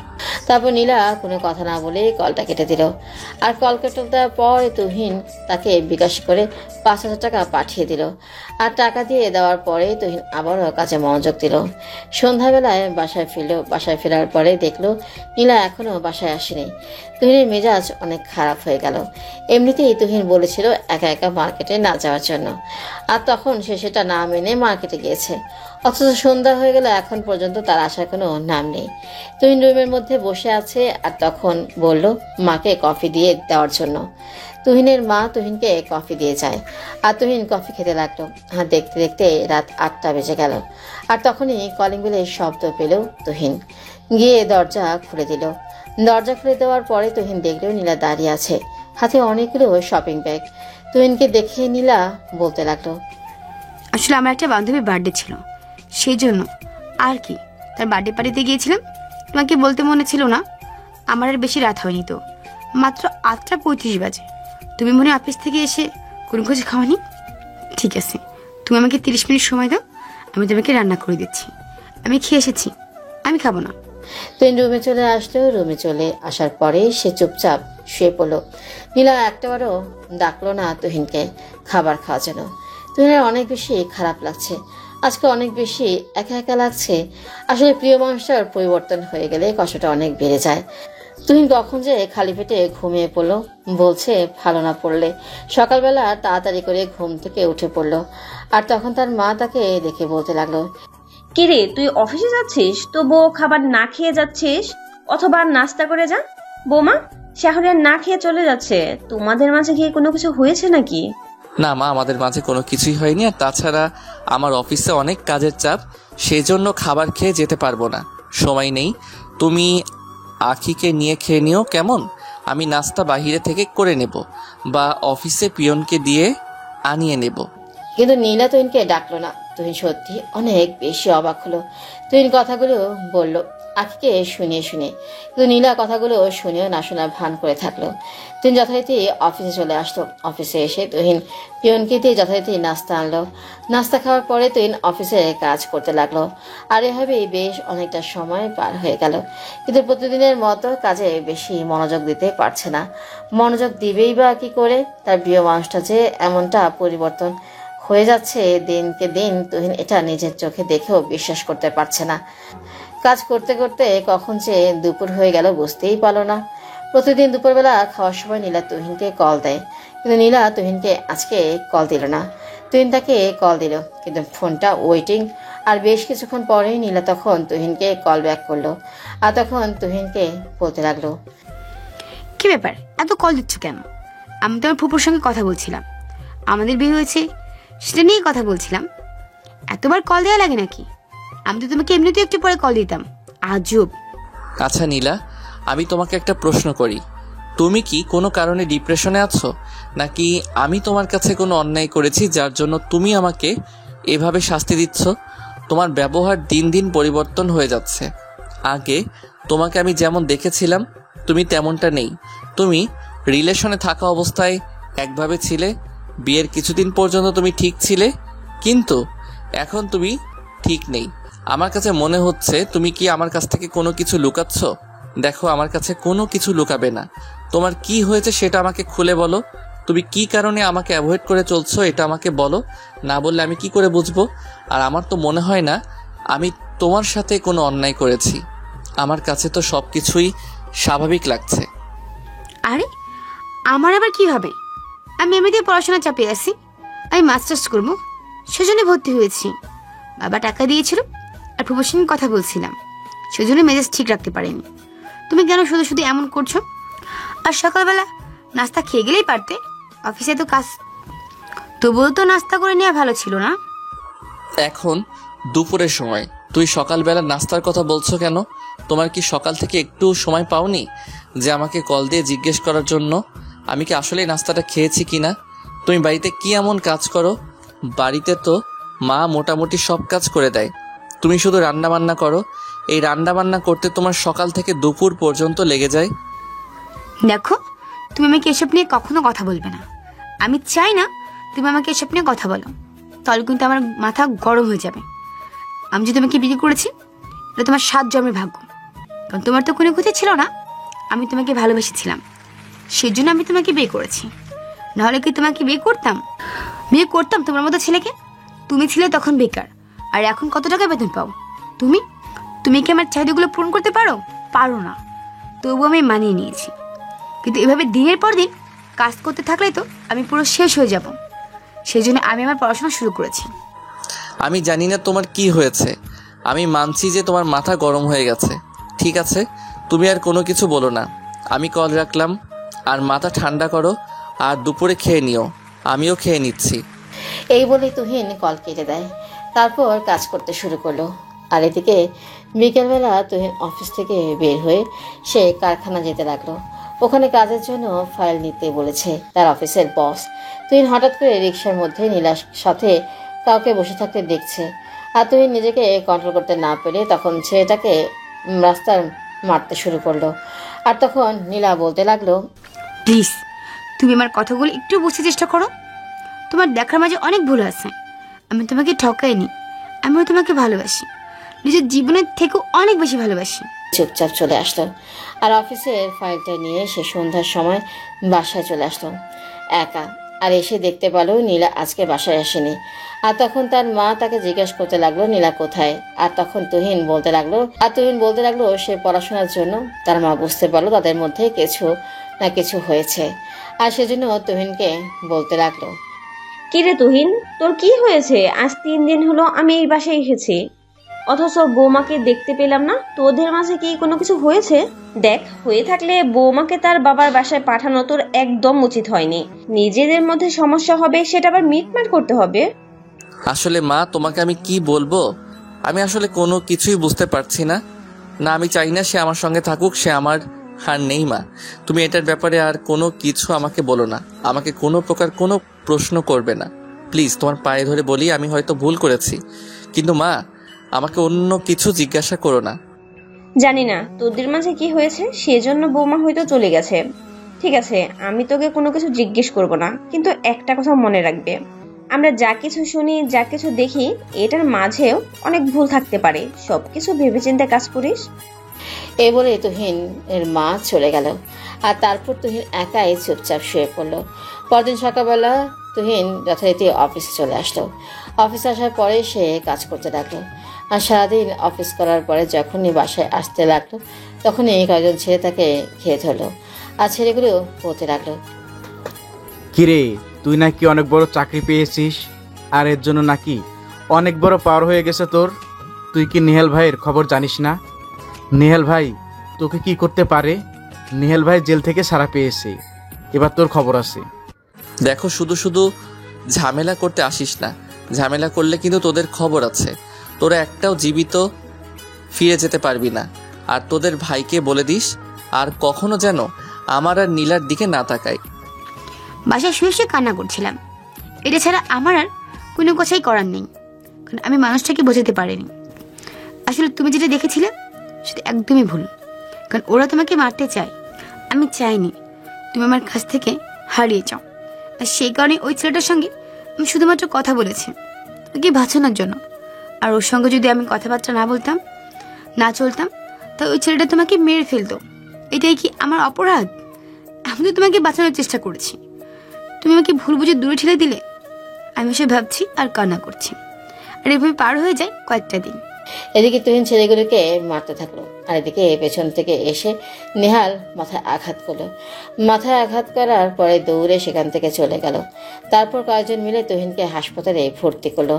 তারপর নীলা কোনো কথা না বলে কলটা কেটে দিল। আর কল কেটে দেওয়ার পর তুহিন তাকে বিকাশ করে 5,000 টাকা পাঠিয়ে দিল। আর টাকা দিয়ে দেওয়ার পরে তুহিন আবারও কাজে মনোযোগ দিল। সন্ধ্যাবেলায় বাসায় ফিরল। বাসায় ফেরার পরে দেখলো নীলা এখনও বাসায় আসেনি। তুহিনের মেজাজ অনেক খারাপ হয়ে গেল। এমনিতেই তুহিন বলেছিল একা একা মার্কেটে না যাওয়ার জন্য, আর তখন সে সেটা না মেনে মার্কেটে গিয়েছে। অথচ সন্ধ্যা হয়ে গেল, এখন পর্যন্ত তার আসার কোনো নাম নেই। তুহিন রুমের মধ্যে বসে আছে, আর তখন বলল মাকে কফি দিয়ে দেওয়ার জন্য। তুহিনের মা তুহিনকে কফি দিয়ে যায়, আর তুহিন কফি খেতে লাগলো। আর দেখতে দেখতে রাত 8টা বেজে গেল। আর তখনই কলিং বেলের শব্দ পেল তুহিন। গিয়ে দরজা খুলে দিল। দরজা খুলে দেওয়ার পরে তুহিন দেখলো নীলা দাঁড়িয়ে আছে, হাতে অনেকগুলো শপিং ব্যাগ। তুহিনকে দেখে নীলা বলতে লাগলো, আসলে আমার একটা বান্ধবীর বার্থডে ছিল, সেই জন্য। আর কি, তার বার্থডে পার্টিতে গিয়েছিলাম। তোমাকে বলতে মনে ছিল না? আমার আর বেশি রাত হয়নি তো, মাত্র 8টা 35 বাজে। তুমি মনে হয় অফিস থেকে এসে কোনো কিছু খাওয়ানি? ঠিক আছে, তুমি আমাকে 30 মিনিট সময় দাও, আমি তোমাকে রান্না করে দিচ্ছি। আমি খেয়ে এসেছি, আমি খাবো না। তুহিন রুমে চলে আসলো। রুমে চলে আসার পরে সে চুপচাপ শুয়ে পড়লো। নীলা একটাবারও ডাকলো না তুহিনকে খাবার খাওয়ার জন্য। তুহিনের অনেক বেশি খারাপ লাগছে, আজকে অনেক বেশি একা একা লাগছে। আসলে প্রিয় মানুষটার পরিবর্তন হয়ে গেলে কষ্টটা অনেক বেড়ে যায়। তুহিন কখন যে খালি পেটে ঘুমিয়ে পড়লো, বলছে ভালো না পড়লে। সকালবেলা তাড়াতাড়ি করে ঘুম থেকে উঠে পড়লো। আর তখন তার মা তাকে দেখে বলতে লাগলো, কিরে, তুই অফিসে যাচ্ছিস তবুও খাবার না খেয়ে যাচ্ছিস? অথবা নাস্তা করে যা। বৌমা, শাহরিয়ার না খেয়ে চলে যাচ্ছে, তোমাদের মাঝে গিয়ে কোনো কিছু হয়েছে নাকি? না মা, আমাদের মাঝে কোনো কিছুই হয়নি। আর তাছাড়া আমার অফিসে অনেক কাজের চাপ, সেই জন্য খাবার খেয়ে যেতে পারবো না, সময় নেই। তুমি আখিকে নিয়ে খেয়ে নিও কেমন? আমি নাস্তা বাহিরে থেকে করে নেব বা অফিসে পিয়নকে দিয়ে আনিয়ে নেব। কিন্তু নীলা তুহিনকে ডাকলো না। তুহিন সত্যি অনেক বেশি অবাক হলো। তুহিন কথাগুলো বলল আখিকে শুনিয়ে শুনে, কিন্তু নীলা কথাগুলো শুনেও না শোনার ভান করে থাকলো। তুহিন যথারীতি অফিসে চলে আসতো। অফিসে এসে তুহিন পিয়নকে দিয়ে যথারীতি নাস্তা আনলো। নাস্তা খাওয়ার পরে তুহিন অফিসে কাজ করতে লাগলো। আর এভাবেই বেশ অনেকটা সময় পার হয়ে গেল। কিন্তু প্রতিদিনের মতো কাজে বেশি মনোযোগ দিতে পারছে না। মনোযোগ দিবেই বা কি করে? তার প্রিয় মানুষটা যে এমনটা পরিবর্তন হয়ে যাচ্ছে দিনকে দিন, তুহিন এটা নিজের চোখে দেখেও বিশ্বাস করতে পারছে না। কাজ করতে করতে কখন যে দুপুর হয়ে গেল বুঝতেই পারল না। প্রতিদিন দুপুরবেলা খাওয়ার সময় নীলা তুহিনকে কল দেয়, কিন্তু নীলা তুহিনকে আজকে কল দিল না। তুহিন তাকে কল দিল, কিন্তু ফোনটা ওয়েটিং। আর বেশ কিছুক্ষণ পরেই নীলা তখন তুহিনকে কল ব্যাক করলো। আর তখন তুহিনকে বলতে লাগলো, কি ব্যাপার, এত কল দিচ্ছ কেন? আমি তোমার ফুপুর সঙ্গে কথা বলছিলাম, আমাদের বিয়ে হয়েছে সেটা নিয়ে কথা বলছিলাম। এতবার কল দেওয়া লাগে নাকি? আমি তো তোমাকে এমনিতেও একটু পরে কল দিতাম। আজব। আচ্ছা নীলা, আমি তোমাকে একটা প্রশ্ন করি, তুমি কি কোনো কারণে ডিপ্রেশনে আছো, নাকি আমি তোমার কাছে কোনো অন্যায় করেছি যার জন্য তুমি আমাকে এভাবে শাস্তি দিচ্ছ? তোমার ব্যবহার দিন দিন পরিবর্তন হয়ে যাচ্ছে। আগে তোমাকে আমি যেমন দেখেছিলাম তুমি তেমনটা নেই। তুমি রিলেশনে থাকা অবস্থায় একভাবে ছিলে, বিয়ের কিছুদিন পর্যন্ত তুমি ঠিক ছিলে, কিন্তু এখন তুমি ঠিক নেই। আমার কাছে মনে হচ্ছে তুমি কি আমার কাছ থেকে কোনো কিছু লুকাচ্ছ। দেখো, আমার কাছে কোনো কিছু লুকাবে না। তোমার কি হয়েছে সেটা আমাকে খুলে বলো। তুমি কি কারণে আমাকে অ্যাভয়েড করে চলছো এটা আমাকে বলো, না বললে আমি কি করে বুঝবো? আর আমার তো মনে হয় না আমি তোমার সাথে কোনো অন্যায় করেছি। আমার কাছে তো সব কিছুই স্বাভাবিক লাগছে। আরে আমার আবার কি হবে? আমি এমনিতে পড়াশোনা চাপিয়ে আছি, আমি মাস্টার্স করবো, সেজন্য ভর্তি হয়েছি। বাবা টাকা দিয়েছিল আর ফুপুর সঙ্গে কথা বলছিলাম, সেজন্য মেজাজ ঠিক রাখতে পারিনি। তুমি কেন শুধু শুধু এমন করছো? আর সকালবেলা নাস্তা খেয়ে গেলেই পারতে, অফিসে তো কাজ। তবুও তো নাস্তা করে নেওয়া ভালো ছিল না? এখন দুপুরের সময়, তুই সকালবেলা নাস্তার কথা বলছো কেন? তোমার কি সকাল থেকে একটু সময় পাওনি যে আমাকে কল দিয়ে জিজ্ঞেস করার জন্য আমি কি আসলেই নাস্তাটা খেয়েছি কিনা? তুমি বাড়িতে কি এমন কাজ করো? বাড়িতে তো মা মোটামুটি সব কাজ করে দেয়, তুমি শুধু রান্না বান্না করো। এই রান্না বান্না করতে তোমার সকাল থেকে দুপুর পর্যন্ত লেগে যায়। দেখো, তুমি আমাকে এসব নিয়ে কখনো কথা বলবে না। আমি চাই না তুমি আমাকে এসব নিয়ে কথা বলো, তাহলে কিন্তু আমার মাথা গরম হয়ে যাবে। আমি যে তোমাকে বিয়ে করেছি এটা তোমার 7 জন্মের ভাগ্য, কারণ তোমার তো কোনো ক্ষতি ছিল না। আমি তোমাকে ভালোবেসেছিলাম, সেই জন্য আমি তোমাকে বিয়ে করেছি। নাহলে কি তোমাকে বিয়ে করতাম? বিয়ে করতাম তোমার মতো ছেলেকে? তুমি ছিলে তখন বেকার, আর এখন কত টাকা বেতন পাও? তুমি তুমি কি আমার চাহিদাগুলো পূরণ করতে পারো? পারো না। তবু আমি মানিয়ে নিয়েছি, কিন্তু এভাবে দিনের পর দিন কাজ করতে থাকলে তো আমি পুরো শেষ হয়ে যাব। সেই জন্য আমি আমার পড়াশোনা শুরু করেছি। আমি জানি না তোমার কি হয়েছে, আমি মানছি যে তোমার মাথা গরম হয়ে গেছে। ঠিক আছে, তুমি আর কোনো কিছু বলো না, আমি কল রাখলাম। আর মাথা ঠান্ডা করো, আর দুপুরে খেয়ে নিও, আমিও খেয়ে নিচ্ছি। এই বলে তুহিন কল কেটে দেয়। তারপর কাজ করতে শুরু করলো। আর এদিকে বিকেলবেলা তুহিন অফিস থেকে বের হয়ে সে কারখানা যেতে লাগলো। ওখানে কাজের জন্য ফাইল নিতে বলেছে তার অফিসের বস। তুহিন হঠাৎ করে রিক্সার মধ্যে নীলার সাথে কাউকে বসে থাকতে দেখছে। আর তুহিন নিজেকে কন্ট্রোল করতে না পেরে তখন ছেলেটাকে রাস্তার মারতে শুরু করলো। আর তখন নীলা বলতে লাগলো, প্লিজ তুমি আমার কথাগুলো একটু বুঝতে চেষ্টা করো। তোমার দেখার মাঝে অনেক ভুল আছে। আমি তোমাকে ঠকাইনি, আমিও তোমাকে ভালোবাসি, নিজের জীবনের থেকেও অনেক বেশি ভালোবাসি। চুপচাপ চলে আসলো আর অফিসের ফাইলটা নিয়ে সে সন্ধ্যার সময় বাসায় চলে আসলো একা। আর এসে দেখতে পেল নীলা আজকে বাসায় আসেনি। আর তখন তার মা তাকে জিজ্ঞেস করতে লাগলো নীলা কোথায়। আর তখন তুহিন বলতে লাগলো সে পড়াশোনার জন্য। তার মা বুঝতে পারলো তাদের মধ্যে কিছু না কিছু হয়েছে, আর সেজন্য তুহিনকে বলতে লাগলো, কিরে তুহিন, তোর কি হয়েছে? আজ 3 দিন হলো আমি এই বাসায় এসেছি, অথচ বৌমাকে দেখতে পেলাম না। তোদের মাঝে কি কোনো কিছু হয়েছে? দেখ, হয়ে থাকলে বৌমাকে তার বাবার বাসায় পাঠানো তোর একদম উচিত হয়নি। নিজেদের মধ্যে সমস্যা হবে, সেটা আবার মিটমাট করতে হবে। আসলে মা, তোমাকে আমি কি বলবো, আমি আসলে কোনো কিছুই বুঝতে পারছি না। না, আমি চাই না সে আমার সঙ্গে থাকুক, সে আমার আর নেই। মা, তুমি এটার ব্যাপারে আর কোনো কিছু আমাকে বলো না, আমাকে কোনো প্রকার কোনো প্রশ্ন করবে না প্লিজ। তোমার পায়ে ধরে বলি, আমি হয়তো ভুল করেছি, কিন্তু মা, আমাকে অন্য কিছু জিজ্ঞাসা করো না। জানি না তোদের মাঝে কি হয়েছে, সেজন্য বৌমা হয়তো চলে গেছে। ঠিক আছে, আমি তোকে কোনো কিছু জিজ্ঞেস করব না, কিন্তু একটা কথা মনে রাখবে, আমরা যা কিছু শুনি, যা কিছু দেখি, এটার মাঝেও অনেক ভুল থাকতে পারে। সবকিছু ভেবেচিন্তে কাজ করিস। এই বলে তুহিন এর মা চলে গেল। আর তারপর তুহিন একাই চুপচাপ শুয়ে পড়লো। পরদিন সকালবেলা তুহিন যথারীতি অফিসে চলে আসলো। অফিসে আসার পরে সে কাজ করতে লাগলো। আর সারাদিন অফিস করার পরে যখনই বাসায় আসতে লাগলো, তখনই কয়েকজন ছেলে তাকে ঘিরে ধরলো। আর ছেলেগুলো বলতে লাগলো, কিরে, তুই নাকি অনেক বড় চাকরি পেয়েছিস, আর এর জন্য নাকি অনেক বড় পাওয়ার হয়ে গেছে তোর। তুই কি নেহাল ভাইয়ের খবর জানিস না? নেহাল ভাই তোকে কি করতে পারে? নেহাল ভাই জেল থেকে ছাড়া পেয়েছে, এবার তোর খবর আছে। দেখো, শুধু শুধু ঝামেলা করতে আসিস না, ঝামেলা করলে কিন্তু তোদের খবর আছে। তোরা একটাও জীবিত ফিরে যেতে পারবি না। আর তোদের ভাইকে বলে দিস, আর কখনো যেন আমার আর নীলার দিকে না তাকায়। বাসায় শুয়ে শুয়ে কান্না করছিলাম। এটা ছাড়া আমার আর কোনো কথাই করার নেই, কারণ আমি মানুষটাকে বোঝাতে পারিনি। আসলে তুমি যেটা দেখেছিলে সেটা একদমই ভুল, কারণ ওরা তোমাকে মারতে চায়। আমি চাইনি তুমি আমার কাছ থেকে হারিয়ে যাও। আর সেই কারণে ওই ছেলেটার সঙ্গে আমি শুধুমাত্র কথা বলেছি ওকে বাঁচানোর জন্য। আর ওর সঙ্গে যদি আমি কথাবার্তা না বলতাম, না চলতাম, তা ওই ছেলেটা তোমাকে মেরে ফেলতো। এটাই কি আমার অপরাধ? আমি তো তোমাকে বাঁচানোর চেষ্টা করেছি, তুমি আমাকে ভুল বুঝে দূরে ঠেলে দিলে। আমি সে ভাবছি আর কান্না করছি, আর এভাবে পার হয়ে যায় কয়েকটা দিন। এদিকে তুহিন ছেলেগুলোকে মারতে থাকলো, আর এদিকে পেছন থেকে এসে নেহাল মাথায় আঘাত করলো। মাথায় আঘাত করার পরে দৌড়ে সেখান থেকে চলে গেল। তারপর কয়েকজন মিলে তুহিনকে হাসপাতালে ভর্তি করলো।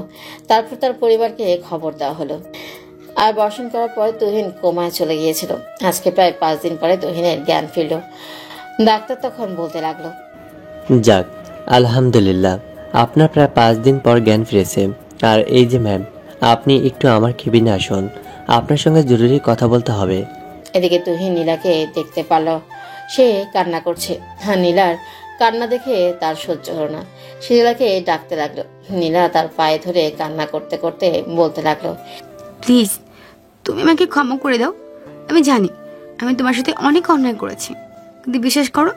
তারপর তার পরিবারকে খবর দেওয়া হলো। আর বর্ষণ করার পর তুহিন কোমায় চলে গিয়েছিল। আজকে প্রায় 5 দিন পরে তুহিনের জ্ঞান ফিরল। ডাক্তার তখন বলতে লাগলো, যাক, আলহামদুলিল্লাহ, আপনার প্রায় 5 দিন পর জ্ঞান ফিরেছে। আর এই যে ম্যাম, আপনি একটু আমার কেবিনে আসুন, আপনার সঙ্গে জরুরি কথা বলতে হবে। এদিকে তুহিন নীলাকে দেখতে পারল, সে কান্না করছে। হ্যাঁ, নীলার কান্না দেখে তার সহ্য হলো না। সে নীলাকে ডাকতে লাগলো। নীলা তার পায়ে ধরে কান্না করতে করতে বলতে লাগলো, প্লিজ তুমি আমাকে ক্ষমা করে দাও। আমি জানি আমি তোমার সাথে অনেক অন্যায় করেছি, কিন্তু বিশ্বাস করো,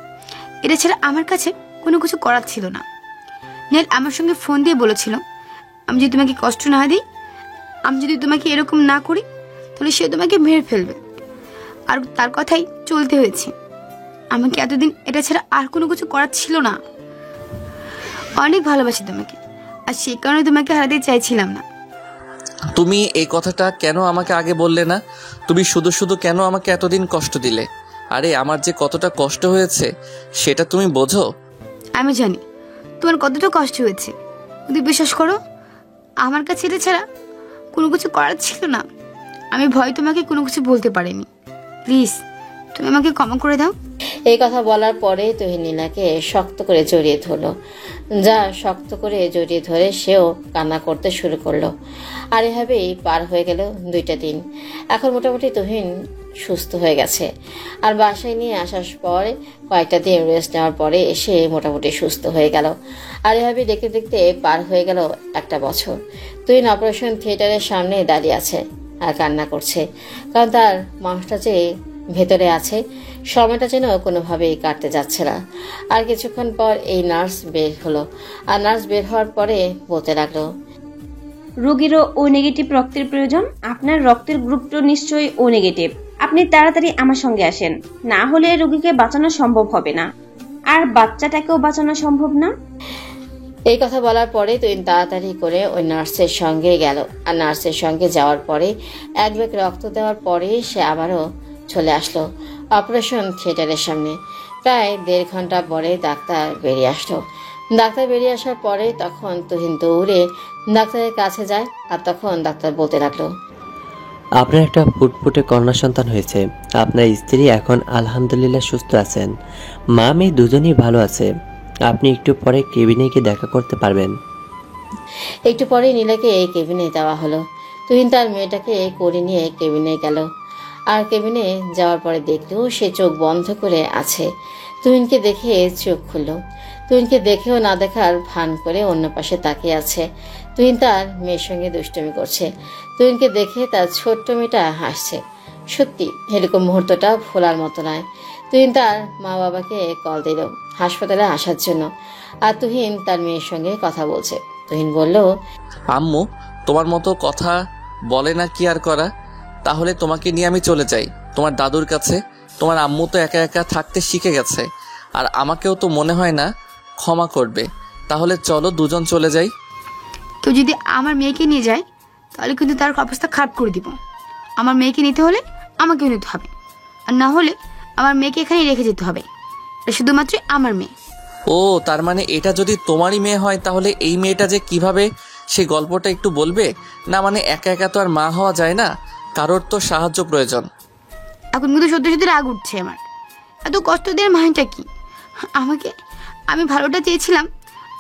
এটা ছাড়া আমার কাছে কোনো কিছু করার ছিল না। নেল আমার সঙ্গে ফোন দিয়ে বলেছিল, আমি যদি তোমাকে কষ্ট না দিই, আমি যদি তোমাকে এরকম না করি, তাহলে সে তোমাকে মেরে ফেলবে। আর তার কথাই চলতে হয়েছে। আমাকে এতদিন এটা ছাড়া আর কোনো কিছু করার ছিল না। অনেক ভালোবাসি তোমাকে, আর সেই কারণে তোমাকে হারাতে চাইছিলাম না। তুমি এই কথাটা কেন আমাকে আগে বললে না? তুমি শুধু শুধু কেন আমাকে এতদিন কষ্ট দিলে? আরে, আমার যে কতটা কষ্ট হয়েছে সেটা তুমি বোঝো? আমি জানি তোমার কতটা কষ্ট হয়েছে, কিন্তু বিশ্বাস করো, আমার কাছে এটা ছাড়া কোনো কিছু করার ছিল না। আমি ভয় তোমাকে কোনো কিছু বলতে পারিনি। প্লিজ তুমি আমাকে ক্ষমা করে দাও। এই কথা বলার পরে তুহিন নীলাকে শক্ত করে জড়িয়ে ধরলো। যা শক্ত করে জড়িয়ে ধরে সেও কান্না করতে শুরু করলো। আর এভাবেই পার হয়ে গেল 2টা দিন। এখন মোটামুটি তুহিন সুস্থ হয়ে গেছে। আর বাসায় নিয়ে আসার পরে কয়েকটা দিন রেস্ট নেওয়ার পরে এসে মোটামুটি সুস্থ হয়ে গেল। আর এভাবে দেখতে দেখতে পার হয়ে গেল 1টা বছর। তুহিন অপারেশন থিয়েটারের সামনে দাঁড়িয়ে আছে আর কান্না করছে, কারণ তার মানুষটা যে ভেতরে আছে সময়টা যেন কোনোভাবেই কাটতে যাচ্ছে না। আর কিছুক্ষণ পর এই নার্স বের হলো, আর নার্স বের হওয়ার পরে বলতে লাগলো, রোগীরও ও নেগেটিভ রক্তের প্রয়োজন। আপনার রক্তের গ্রুপটা নিশ্চয়ই ও নেগেটিভ। আপনি তাড়াতাড়ি আমার সঙ্গে আসেন, না হলে রোগীকে বাঁচানো সম্ভব হবে না, আর বাচ্চাটাকেও বাঁচানো সম্ভব না। এই কথা বলার পরে তুহিন তাড়াতাড়ি করে ওই নার্সের সঙ্গে গেল। আর নার্সের সঙ্গে যাওয়ার পরে এক ব্যাগ রক্ত দেওয়ার পরে সে আবারও চলে আসলো অপারেশন থিয়েটারের সামনে। প্রায় 1.5 ঘন্টা পরে ডাক্তার বেরিয়ে আসলো। ডাক্তার বেরিয়ে আসার পরে তখন তুহিন দৌড়ে ডাক্তারের কাছে যায়। আর তখন ডাক্তার বলতে লাগলো, আপনার একটা ফুটফুটে কন্যা সন্তান হয়েছে। আপনার স্ত্রী এখন আলহামদুলিল্লাহ সুস্থ আছেন। মা মেয়ে দুজনেই ভালো আছে। আপনি একটু পরে কেবিনে গিয়ে দেখা করতে পারবেন। একটু পরে নীলাকে কেবিনে দেওয়া হলো। তুহিন তার মেয়েটাকে করে নিয়ে কেবিনে গেল। আর কেবিনে যাওয়ার পরে দেখলো সে চোখ বন্ধ করে আছে। তুহিনকে দেখে চোখ খুলল। তুহিনকে দেখেও না দেখার ভান করে অন্য পাশে তাকিয়ে আছে। তুহিন তার মেয়ের সঙ্গে দুষ্টুমি করছে। তুহিনকে দেখে তার ছোট্ট মেয়েটা হাসছে। সত্যি এরকম মুহূর্তটা ভোলার মতো নয়। তুহিন তার মা বাবাকে কল দিল হাসপাতালে আসার জন্য। আর তুহিন তার মেয়ের সঙ্গে কথা বলছে। তুহিন বলল, আম্মু তোমার মতো কথা বলে না কি আর করা? তাহলে তোমাকে নিয়ে আমি চলে যাই তোমার দাদুর কাছে। তোমার আম্মু তো একা একা থাকতে শিখে গেছে, আর আমাকেও তো মনে হয় না ক্ষমা করবে। তাহলে চলো দুজন চলে যাই। কেউ যদি আমার মেয়েকে নিয়ে যায় তাহলে কিন্তু তার অবস্থা খারাপ করে দিব। আমার মেয়েকে নিতে হলে আমাকেও নিতে হবে, আর না হলে আমার মেয়েকে এখানেই রেখে যেতে হবে। এটা শুধুমাত্র আমার মেয়ে। ও তার মানে এটা যদি তোমারই মেয়ে হয় তাহলে এই মেয়েটা যে কিভাবে, সেই গল্পটা একটু বলবে না? মানে একা একা তো আর মা হওয়া যায় না, কারোর তো সাহায্য প্রয়োজন। এখন কিন্তু সত্যি সত্যি রাগ উঠছে আমার। এত কষ্ট দেওয়ার মানেটা কি? আমি ভালোটা চেয়েছিলাম,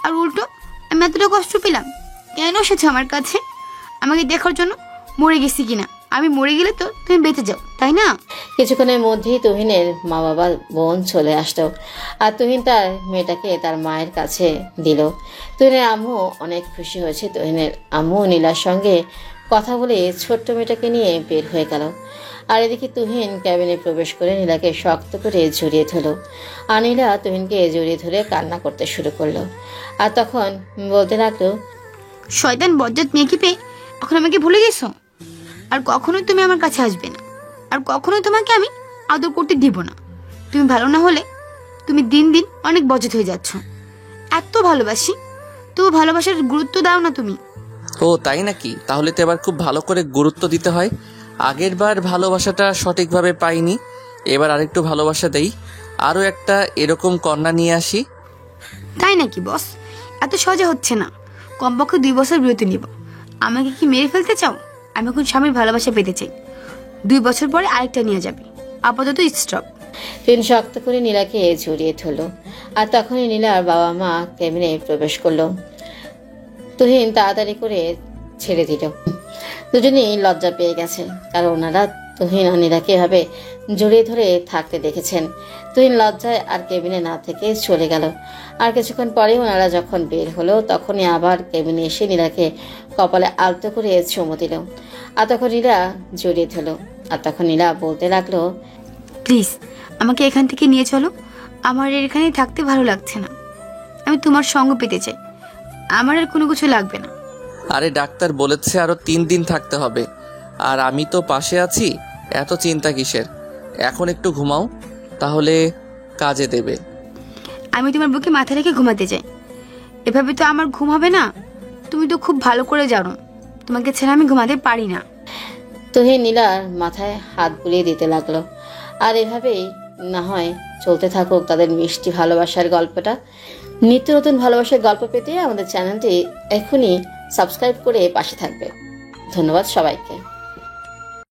আর উল্টো আমি এতটা কষ্ট পেলাম। কেন এসেছো আমার কাছে? আমাকে দেখার জন্য? মরে গেছি কিনা? আমি মরে গেলে তো তুমি বেঁচে যাও, তাই না? কিছুক্ষণের মধ্যেই তুহিনের মা বাবা বোন চলে আসলো। আর তুহিন তার মেয়েটাকে তার মায়ের কাছে দিল। তুহিনের আম্মু অনেক খুশি হয়েছে। তুহিনের আম্মু নীলার সঙ্গে কথা বলে ছোট্ট মেয়েটাকে নিয়ে বের হয়ে গেল। আর এদিকে তুহিন ক্যাবিনে প্রবেশ করে নীলাকে শক্ত করে জড়িয়ে ধরল। আর নীলা তুহিনকে জড়িয়ে ধরে কান্না করতে শুরু করলো। আর তখন বলতে লাগলো, শয়তান বজ্জাত মেয়েকে পেয়ে এখন আমাকে ভুলে গেছো? আর কখনোই তুমি আমার কাছে আসবে না, আর কখনোই তোমাকে আমি আদর করতে দিব না। তুমি ভালো না হলে তুমি দিন দিন অনেক বজ্জাত হয়ে যাচ্ছ। এত ভালোবাসি, তো ভালোবাসার গুরুত্ব দাও না তুমি। ও তাই নাকি? তাহলে তো এবার খুব ভালো করে গুরুত্ব দিতে হয়। আগের বার ভালোবাসাটা সঠিকভাবে পাইনি, এবার আরেকটু ভালোবাসা দেই। আরও একটা এরকম কন্যা নিয়ে আসি। তাই নাকি বস? এত সহজে হচ্ছে না। কমপক্ষে 2 বছর বিরতি নিব। আমাকে কি মেরে ফেলতে চাও? আমি এখন স্বামীর ভালোবাসা পেতে চাই। 2 বছর পরে আরেকটা নিয়ে যাবে। আপাতত স্টপ। তুহিন শক্ত করে নীলাকে জড়িয়ে ধরল। আর তখনই নীলার বাবা মা কেবিনে প্রবেশ করলো। তুহিন তাড়াতাড়ি করে ছেড়ে দিল। দুজনেই লজ্জা পেয়ে গেছে, কারণ ওনারা তুহিন আর নীলাকে এভাবে জড়িয়ে ধরে থাকতে দেখেছেন। তুহিন লজ্জায় আর কেবিনে না থেকে চলে গেল। আর কিছুক্ষণ পরে ওনারা যখন বের হলো তখনই আবার কেবিনে এসে নীলাকে কপালে আলতো করে চুমু দিল। আর তখন নীলা জড়িয়ে ধরল। আর তখন নীলা বলতে লাগলো, প্লিজ আমাকে এখান থেকে নিয়ে চলো। আমার এখানে থাকতে ভালো লাগছে না। আমি তোমার সঙ্গ পেতে চাই। আমার আর কোনো কিছু লাগবে না। আরে ডাক্তার বলেছে আরো 3 দিন থাকতে হবে, আর আমি তো পাশে আছি। এত চিন্তা কিসের? এখন একটু ঘুমাও, তাহলে কাজে দেবে। আমি তোমার বুকে মাথা রেখে ঘুমাতে চাই। এভাবে তো আমার ঘুম হবে না। তুমি তো খুব ভালো করে জানো তোমাকে ছেড়ে আমি ঘুমাতে পারি না। তুহিন নীলার মাথায় হাত বুলিয়ে দিতে লাগলো। আর এভাবেই না হয় চলতে থাকুক তাদের মিষ্টি ভালোবাসার গল্পটা। নিত্য নতুন ভালোবাসার গল্প পেতে আমাদের চ্যানেলটি এখনই সাবস্ক্রাইব করে পাশে থাকবে। ধন্যবাদ সবাইকে।